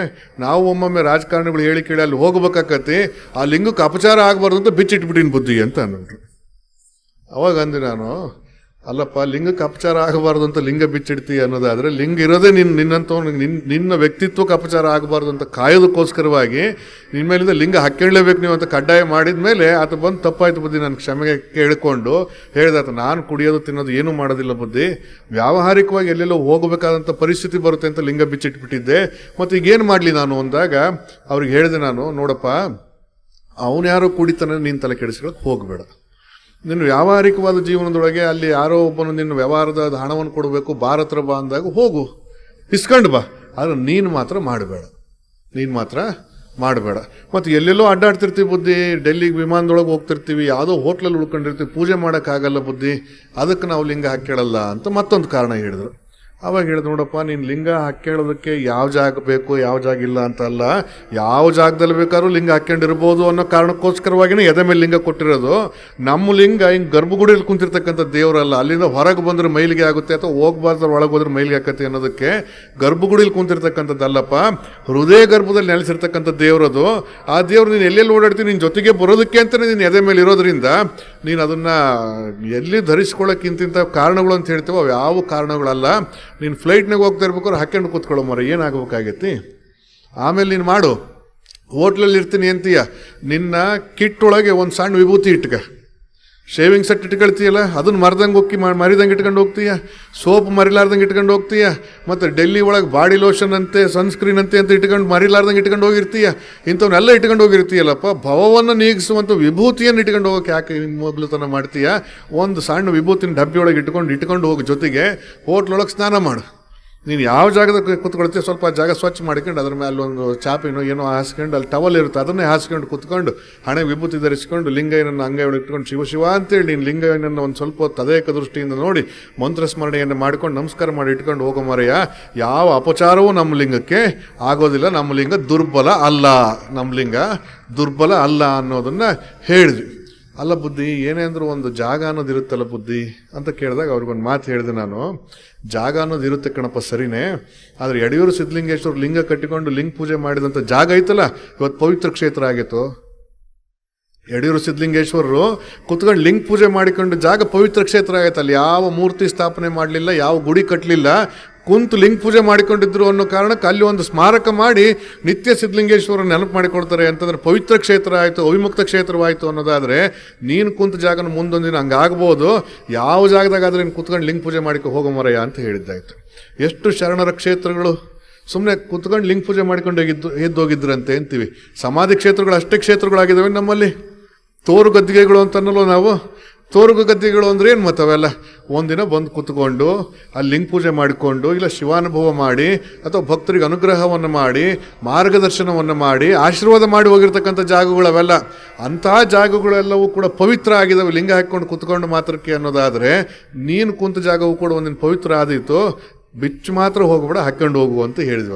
ನಾವು ಒಮ್ಮೊಮ್ಮೆ ರಾಜಕಾರಣಿಗಳು ಹೇಳಿ ಕೇಳಿ ಅಲ್ಲಿ ಹೋಗ್ಬೇಕಾಕತಿ, ಆ ಲಿಂಗಕ್ಕೆ ಅಪಚಾರ ಆಗಬಾರ್ದು ಅಂತ ಬಿಚ್ಚಿಟ್ಬಿಟ್ಟಿನಿ ಬುದ್ಧಿ ಅಂತ ಅಂದ್ಬಿಟ್ರು. ಅವಾಗ ಅಂದೆ ನಾನು, ಅಲ್ಲಪ್ಪ ಲಿಂಗಕ್ಕೆ ಅಪಚಾರ ಆಗಬಾರ್ದು ಅಂತ ಲಿಂಗ ಬಿಚ್ಚಿಡ್ತೀವಿ ಅನ್ನೋದಾದರೆ ಲಿಂಗ ಇರೋದೇ ನಿನ್ನ ವ್ಯಕ್ತಿತ್ವಕ್ಕೆ ಅಪಚಾರ ಆಗಬಾರ್ದು ಅಂತ ಕಾಯೋದಕ್ಕೋಸ್ಕರವಾಗಿ ನಿನ್ನ ಮೇಲಿಂದ ಲಿಂಗ ಹಾಕ್ಕೊಳ್ಳೇಬೇಕು ನೀವು ಅಂತ ಕಡ್ಡಾಯ ಮಾಡಿದ ಮೇಲೆ ಆತ ಬಂದು ತಪ್ಪಾಯ್ತು ಬುದ್ಧಿ ನನ್ನ ಕ್ಷಮೆಗೆ ಕೇಳಿಕೊಂಡು ಹೇಳಿದಾತ, ನಾನು ಕುಡಿಯೋದು ತಿನ್ನೋದು ಏನೂ ಮಾಡೋದಿಲ್ಲ ಬುದ್ಧಿ, ವ್ಯಾವಹಾರಿಕವಾಗಿ ಎಲ್ಲೆಲ್ಲೋ ಹೋಗಬೇಕಾದಂಥ ಪರಿಸ್ಥಿತಿ ಬರುತ್ತೆ ಅಂತ ಲಿಂಗ ಬಿಚ್ಚಿಟ್ಬಿಟ್ಟಿದ್ದೆ, ಮತ್ತು ಈಗೇನು ಮಾಡಲಿ ನಾನು ಅಂದಾಗ ಅವ್ರಿಗೆ ಹೇಳಿದೆ ನಾನು, ನೋಡಪ್ಪ ಅವನು ಯಾರೋ ಕುಡಿತಾನೆ ನೀನು ತಲೆ ಕೆಡಿಸ್ಕೊಳ್ಳೋಕೆ ಹೋಗಬೇಡ, ನಿನ್ನ ವ್ಯಾವಹಾರಿಕವಾದ ಜೀವನದೊಳಗೆ ಅಲ್ಲಿ ಯಾರೋ ಒಬ್ಬನು ನಿನ್ನ ವ್ಯವಹಾರದ ಹಣವನ್ನು ಕೊಡಬೇಕು, ಭಾರತರ ಬಾ ಅಂದಾಗ ಹೋಗು, ಇಸ್ಕೊಂಡು ಬಾ. ಆದರೆ ನೀನು ಮಾತ್ರ ಮಾಡಬೇಡ. ಮತ್ತು ಎಲ್ಲೆಲ್ಲೋ ಅಡ್ಡಾಡ್ತಿರ್ತೀವಿ ಬುದ್ಧಿ, ಡೆಲ್ಲಿಗೆ ವಿಮಾನದೊಳಗೆ ಹೋಗ್ತಿರ್ತೀವಿ, ಯಾವುದೋ ಹೋಟ್ಲಲ್ಲಿ ಉಳ್ಕೊಂಡಿರ್ತೀವಿ, ಪೂಜೆ ಮಾಡೋಕ್ಕಾಗಲ್ಲ ಬುದ್ಧಿ, ಅದಕ್ಕೆ ನಾವು ಲಿಂಗ ಹಾಕ್ಕೊಳ್ಳಲ್ಲ ಅಂತ ಮತ್ತೊಂದು ಕಾರಣ ಹೇಳಿದ್ರು. ಅವಾಗ ಹೇಳಿದ್ರು, ನೋಡಪ್ಪ, ನೀನು ಲಿಂಗ ಹಾಕ್ಕೊಳ್ಳೋದಕ್ಕೆ ಯಾವ ಜಾಗ ಬೇಕು ಯಾವ ಜಾಗ ಇಲ್ಲ ಅಂತ ಅಲ್ಲ, ಯಾವ ಜಾಗದಲ್ಲಿ ಬೇಕಾದ್ರೂ ಲಿಂಗ ಹಾಕ್ಕೊಂಡಿರ್ಬೋದು ಅನ್ನೋ ಕಾರಣಕ್ಕೋಸ್ಕರವಾಗಿಯೇ ಎದೆ ಮೇಲೆ ಲಿಂಗ ಕೊಟ್ಟಿರೋದು. ನಮ್ಮ ಲಿಂಗ ಹಿಂಗೆ ಗರ್ಭಗುಡಿಯಲ್ಲಿ ಕುಂತಿರ್ತಕ್ಕಂಥ ದೇವರಲ್ಲ, ಅಲ್ಲಿಂದ ಹೊರಗೆ ಬಂದ್ರೆ ಮೈಲಿಗೆ ಆಗುತ್ತೆ ಅಥವಾ ಹೋಗ್ಬಾರ್ದು ಒಳಗೆ ಹೋದ್ರೆ ಮೈಲಿಗೆ ಆಕತ್ತೆ ಅನ್ನೋದಕ್ಕೆ ಗರ್ಭಗುಡಿಯಲ್ಲಿ ಕುಂತಿರ್ತಕ್ಕಂಥದ್ದಲ್ಲಪ್ಪ, ಹೃದಯ ಗರ್ಭದಲ್ಲಿ ನೆಲೆಸಿರ್ತಕ್ಕಂಥ ದೇವರದು. ಆ ದೇವ್ರು ನೀನು ಎಲ್ಲೆಲ್ಲಿ ಓಡಾಡ್ತೀನಿ ನಿನ್ನ ಜೊತೆಗೆ ಬರೋದಕ್ಕೆ ಅಂತಲೇ ನೀನು ಎದೆ ಮೇಲೆ ಇರೋದ್ರಿಂದ ನೀನು ಅದನ್ನು ಎಲ್ಲಿ ಧರಿಸ್ಕೊಳ್ಳೋಕ್ಕಿಂತ ಕಾರಣಗಳು ಅಂತ ಹೇಳ್ತೀವೋ ಅವು ಯಾವ ಕಾರಣಗಳಲ್ಲ. ನೀನು ಫ್ಲೈಟ್ನಾಗ ಹೋಗ್ತಾ ಇರ್ಬೇಕಾದ್ರೆ ಹಾಕ್ಕೊಂಡು ಕೂತ್ಕೊಳ್ಳೋ ಮರ, ಏನಾಗಬೇಕಾಗೈತಿ? ಆಮೇಲೆ ನೀನು ಮಾಡು, ಹೋಟ್ಲಲ್ಲಿ ಇರ್ತೀನಿ ಅಂತೀಯ, ನಿನ್ನ ಕಿಟ್ಟೊಳಗೆ ಒಂದು ಸಣ್ಣ ವಿಭೂತಿ ಇಟ್ಕ, ಶೇವಿಂಗ್ ಸೆಟ್ ಇಟ್ಕೊಳ್ತೀಯಲ್ಲ ಅದನ್ನು ಮರಿದಂಗೆ ಇಟ್ಕೊಂಡು ಹೋಗ್ತೀಯ, ಸೋಪ್ ಮರಿಲಾರ್ದಂಗೆ ಇಟ್ಕೊಂಡು ಹೋಗ್ತೀಯ, ಮತ್ತು ಡೆಲ್ಲಿ ಒಳಗೆ ಬಾಡಿ ಲೋಷನ್ ಅಂತೆ ಸನ್ಸ್ಕ್ರೀನ್ ಅಂತೆ ಅಂತ ಇಟ್ಕೊಂಡು ಮರಿಲಾರ್ದಂಗೆ ಇಟ್ಕೊಂಡು ಹೋಗಿರ್ತೀಯ. ಇಂಥವನ್ನೆಲ್ಲ ಇಟ್ಕೊಂಡು ಹೋಗಿರ್ತೀಯಲ್ಲಪ್ಪ, ಭವವನ್ನು ನೀಗಿಸುವಂಥ ವಿಭೂತಿಯನ್ನು ಇಟ್ಕೊಂಡು ಹೋಗೋಕೆ ಯಾಕೆ ಮೊದಲುತನ ಮಾಡ್ತೀಯ? ಒಂದು ಸಣ್ಣ ವಿಭೂತಿನ ಡಬ್ಬಿಯೊಳಗೆ ಇಟ್ಕೊಂಡು ಹೋಗಿ, ಜೊತೆಗೆ ಹೋಟ್ಲೊಳಗೆ ಸ್ನಾನ ಮಾಡು. ನೀನು ಯಾವ ಜಾಗದಾಗ ಕೂತ್ಕೊಳ್ತೀವಿ ಸ್ವಲ್ಪ ಜಾಗ ಸ್ವಚ್ಛ ಮಾಡ್ಕೊಂಡು ಅದ್ರ ಮೇಲೆ ಒಂದು ಚಾಪಿನೋ ಏನೋ ಹಾಸ್ಕೊಂಡು, ಅಲ್ಲಿ ಟವಲ್ ಇರುತ್ತೆ ಅದನ್ನೇ ಹಾಸ್ಕೊಂಡು ಕೂತ್ಕೊಂಡು, ಹಣೆ ವಿಭೂತಿ ಧರಿಸ್ಕೊಂಡು, ಲಿಂಗಯ್ಯನನ್ನು ಅಂಗೈಯೊಳಗೆ ಇಟ್ಕೊಂಡು ಶಿವ ಅಂತೇಳಿ ನೀನು ಲಿಂಗಯ್ಯನನ್ನು ಒಂದು ಸ್ವಲ್ಪ ಹೊತ್ತು ತದೇಕ ದೃಷ್ಟಿಯಿಂದ ನೋಡಿ ಮಂತ್ರ ಸ್ಮರಣೆಯನ್ನು ಮಾಡ್ಕೊಂಡು ನಮಸ್ಕಾರ ಮಾಡಿ ಇಟ್ಕೊಂಡು ಹೋಗೋ ಮರೆಯ. ಯಾವ ಅಪಚಾರವೂ ನಮ್ಮ ಲಿಂಗಕ್ಕೆ ಆಗೋದಿಲ್ಲ. ನಮ್ಮ ಲಿಂಗ ದುರ್ಬಲ ಅಲ್ಲ ಅನ್ನೋದನ್ನು ಹೇಳಿದ್ವಿ. ಅಲ್ಲ ಬುದ್ಧಿ, ಏನೇ ಅಂದರೂ ಒಂದು ಜಾಗ ಅನ್ನೋದು ಇರುತ್ತಲ್ಲ ಬುದ್ಧಿ ಅಂತ ಕೇಳಿದಾಗ ಅವ್ರಿಗೊಂದು ಮಾತು ಹೇಳಿದೆ ನಾನು. ಜಾಗ ಅನ್ನೋದು ಇರುತ್ತೆ ಕಣಪ್ಪ, ಸರಿನೇ, ಆದರೆ ಯಡಿಯೂರು ಸಿದ್ಧಲಿಂಗೇಶ್ವರ ಲಿಂಗ ಕಟ್ಟಿಕೊಂಡು ಲಿಂಗ ಪೂಜೆ ಮಾಡಿದಂಥ ಜಾಗ ಐತಲ್ಲ, ಇವತ್ತು ಪವಿತ್ರ ಕ್ಷೇತ್ರ ಆಗಿತ್ತು. ಯಡಿಯೂರು ಸಿದ್ಧಲಿಂಗೇಶ್ವರರು ಕುತ್ಕೊಂಡು ಲಿಂಗ ಪೂಜೆ ಮಾಡಿಕೊಂಡು ಜಾಗ ಪವಿತ್ರ ಕ್ಷೇತ್ರ ಆಗೈತೆ. ಅಲ್ಲಿ ಯಾವ ಮೂರ್ತಿ ಸ್ಥಾಪನೆ ಮಾಡಲಿಲ್ಲ, ಯಾವ ಗುಡಿ ಕಟ್ಟಲಿಲ್ಲ, ಕುಂತು ಲಿಂಗ ಪೂಜೆ ಮಾಡಿಕೊಂಡಿದ್ರು ಅನ್ನೋ ಕಾರಣಕ್ಕೆ ಅಲ್ಲಿ ಒಂದು ಸ್ಮಾರಕ ಮಾಡಿ ನಿತ್ಯ ಸಿದ್ಧಲಿಂಗೇಶ್ವರ ನೆನಪು ಮಾಡಿಕೊಡ್ತಾರೆ ಅಂತಂದ್ರೆ ಪವಿತ್ರ ಕ್ಷೇತ್ರ ಆಯಿತು, ಅವಿಮುಕ್ತ ಕ್ಷೇತ್ರವಾಯಿತು ಅನ್ನೋದಾದರೆ ನೀನು ಕುಂತ ಜಾಗನ ಮುಂದೊಂದಿನ ಹಂಗಾಗ್ಬೋದು. ಯಾವ ಜಾಗದಾಗಾದ್ರೆ ನೀನು ಕುತ್ಕೊಂಡು ಲಿಂಗ ಪೂಜೆ ಮಾಡಿಕೊ ಹೋಗೋ ಮರಯ್ಯ ಅಂತ ಹೇಳಿದ್ದಾಯ್ತು. ಎಷ್ಟು ಶರಣರ ಕ್ಷೇತ್ರಗಳು ಸುಮ್ಮನೆ ಕುತ್ಕೊಂಡು ಲಿಂಗ ಪೂಜೆ ಮಾಡ್ಕೊಂಡು ಎದ್ದೋಗಿದ್ರಂತೆ ಅಂತೀವಿ. ಸಮಾಧಿ ಕ್ಷೇತ್ರಗಳು ಅಷ್ಟೇ ಕ್ಷೇತ್ರಗಳಾಗಿದ್ದಾವೆ ನಮ್ಮಲ್ಲಿ. ತೋರು ಗದ್ದಿಗೆಗಳು ಅಂತನಲ್ಲೋ ನಾವು. ತೋರು ಗದ್ದಿಗೆಗಳು ಅಂದ್ರೆ ಏನು ಮತ್ತವೆಲ್ಲ? ಒಂದಿನ ಬಂದು ಕುತ್ಕೊಂಡು ಅಲ್ಲಿ ಲಿಂಗ ಪೂಜೆ ಮಾಡಿಕೊಂಡು, ಇಲ್ಲ ಶಿವಾನುಭವ ಮಾಡಿ, ಅಥವಾ ಭಕ್ತರಿಗೆ ಅನುಗ್ರಹವನ್ನು ಮಾಡಿ, ಮಾರ್ಗದರ್ಶನವನ್ನು ಮಾಡಿ, ಆಶೀರ್ವಾದ ಮಾಡಿ ಹೋಗಿರ್ತಕ್ಕಂಥ ಜಾಗಗಳು ಅವೆಲ್ಲ. ಅಂತಹ ಜಾಗಗಳೆಲ್ಲವೂ ಕೂಡ ಪವಿತ್ರ ಆಗಿದ್ದಾವೆ ಲಿಂಗ ಹಾಕ್ಕೊಂಡು ಕುತ್ಕೊಂಡು ಮಾತ್ರಕ್ಕೆ ಅನ್ನೋದಾದರೆ, ನೀನು ಕುಂತ ಜಾಗವೂ ಕೂಡ ಒಂದಿನ ಪವಿತ್ರ ಆದೀತು, ಬಿಚ್ಚು ಮಾತ್ರ ಹೋಗ್ಬೇಡ, ಹಾಕ್ಕೊಂಡು ಹೋಗು ಅಂತ ಹೇಳಿದ್ವಿ.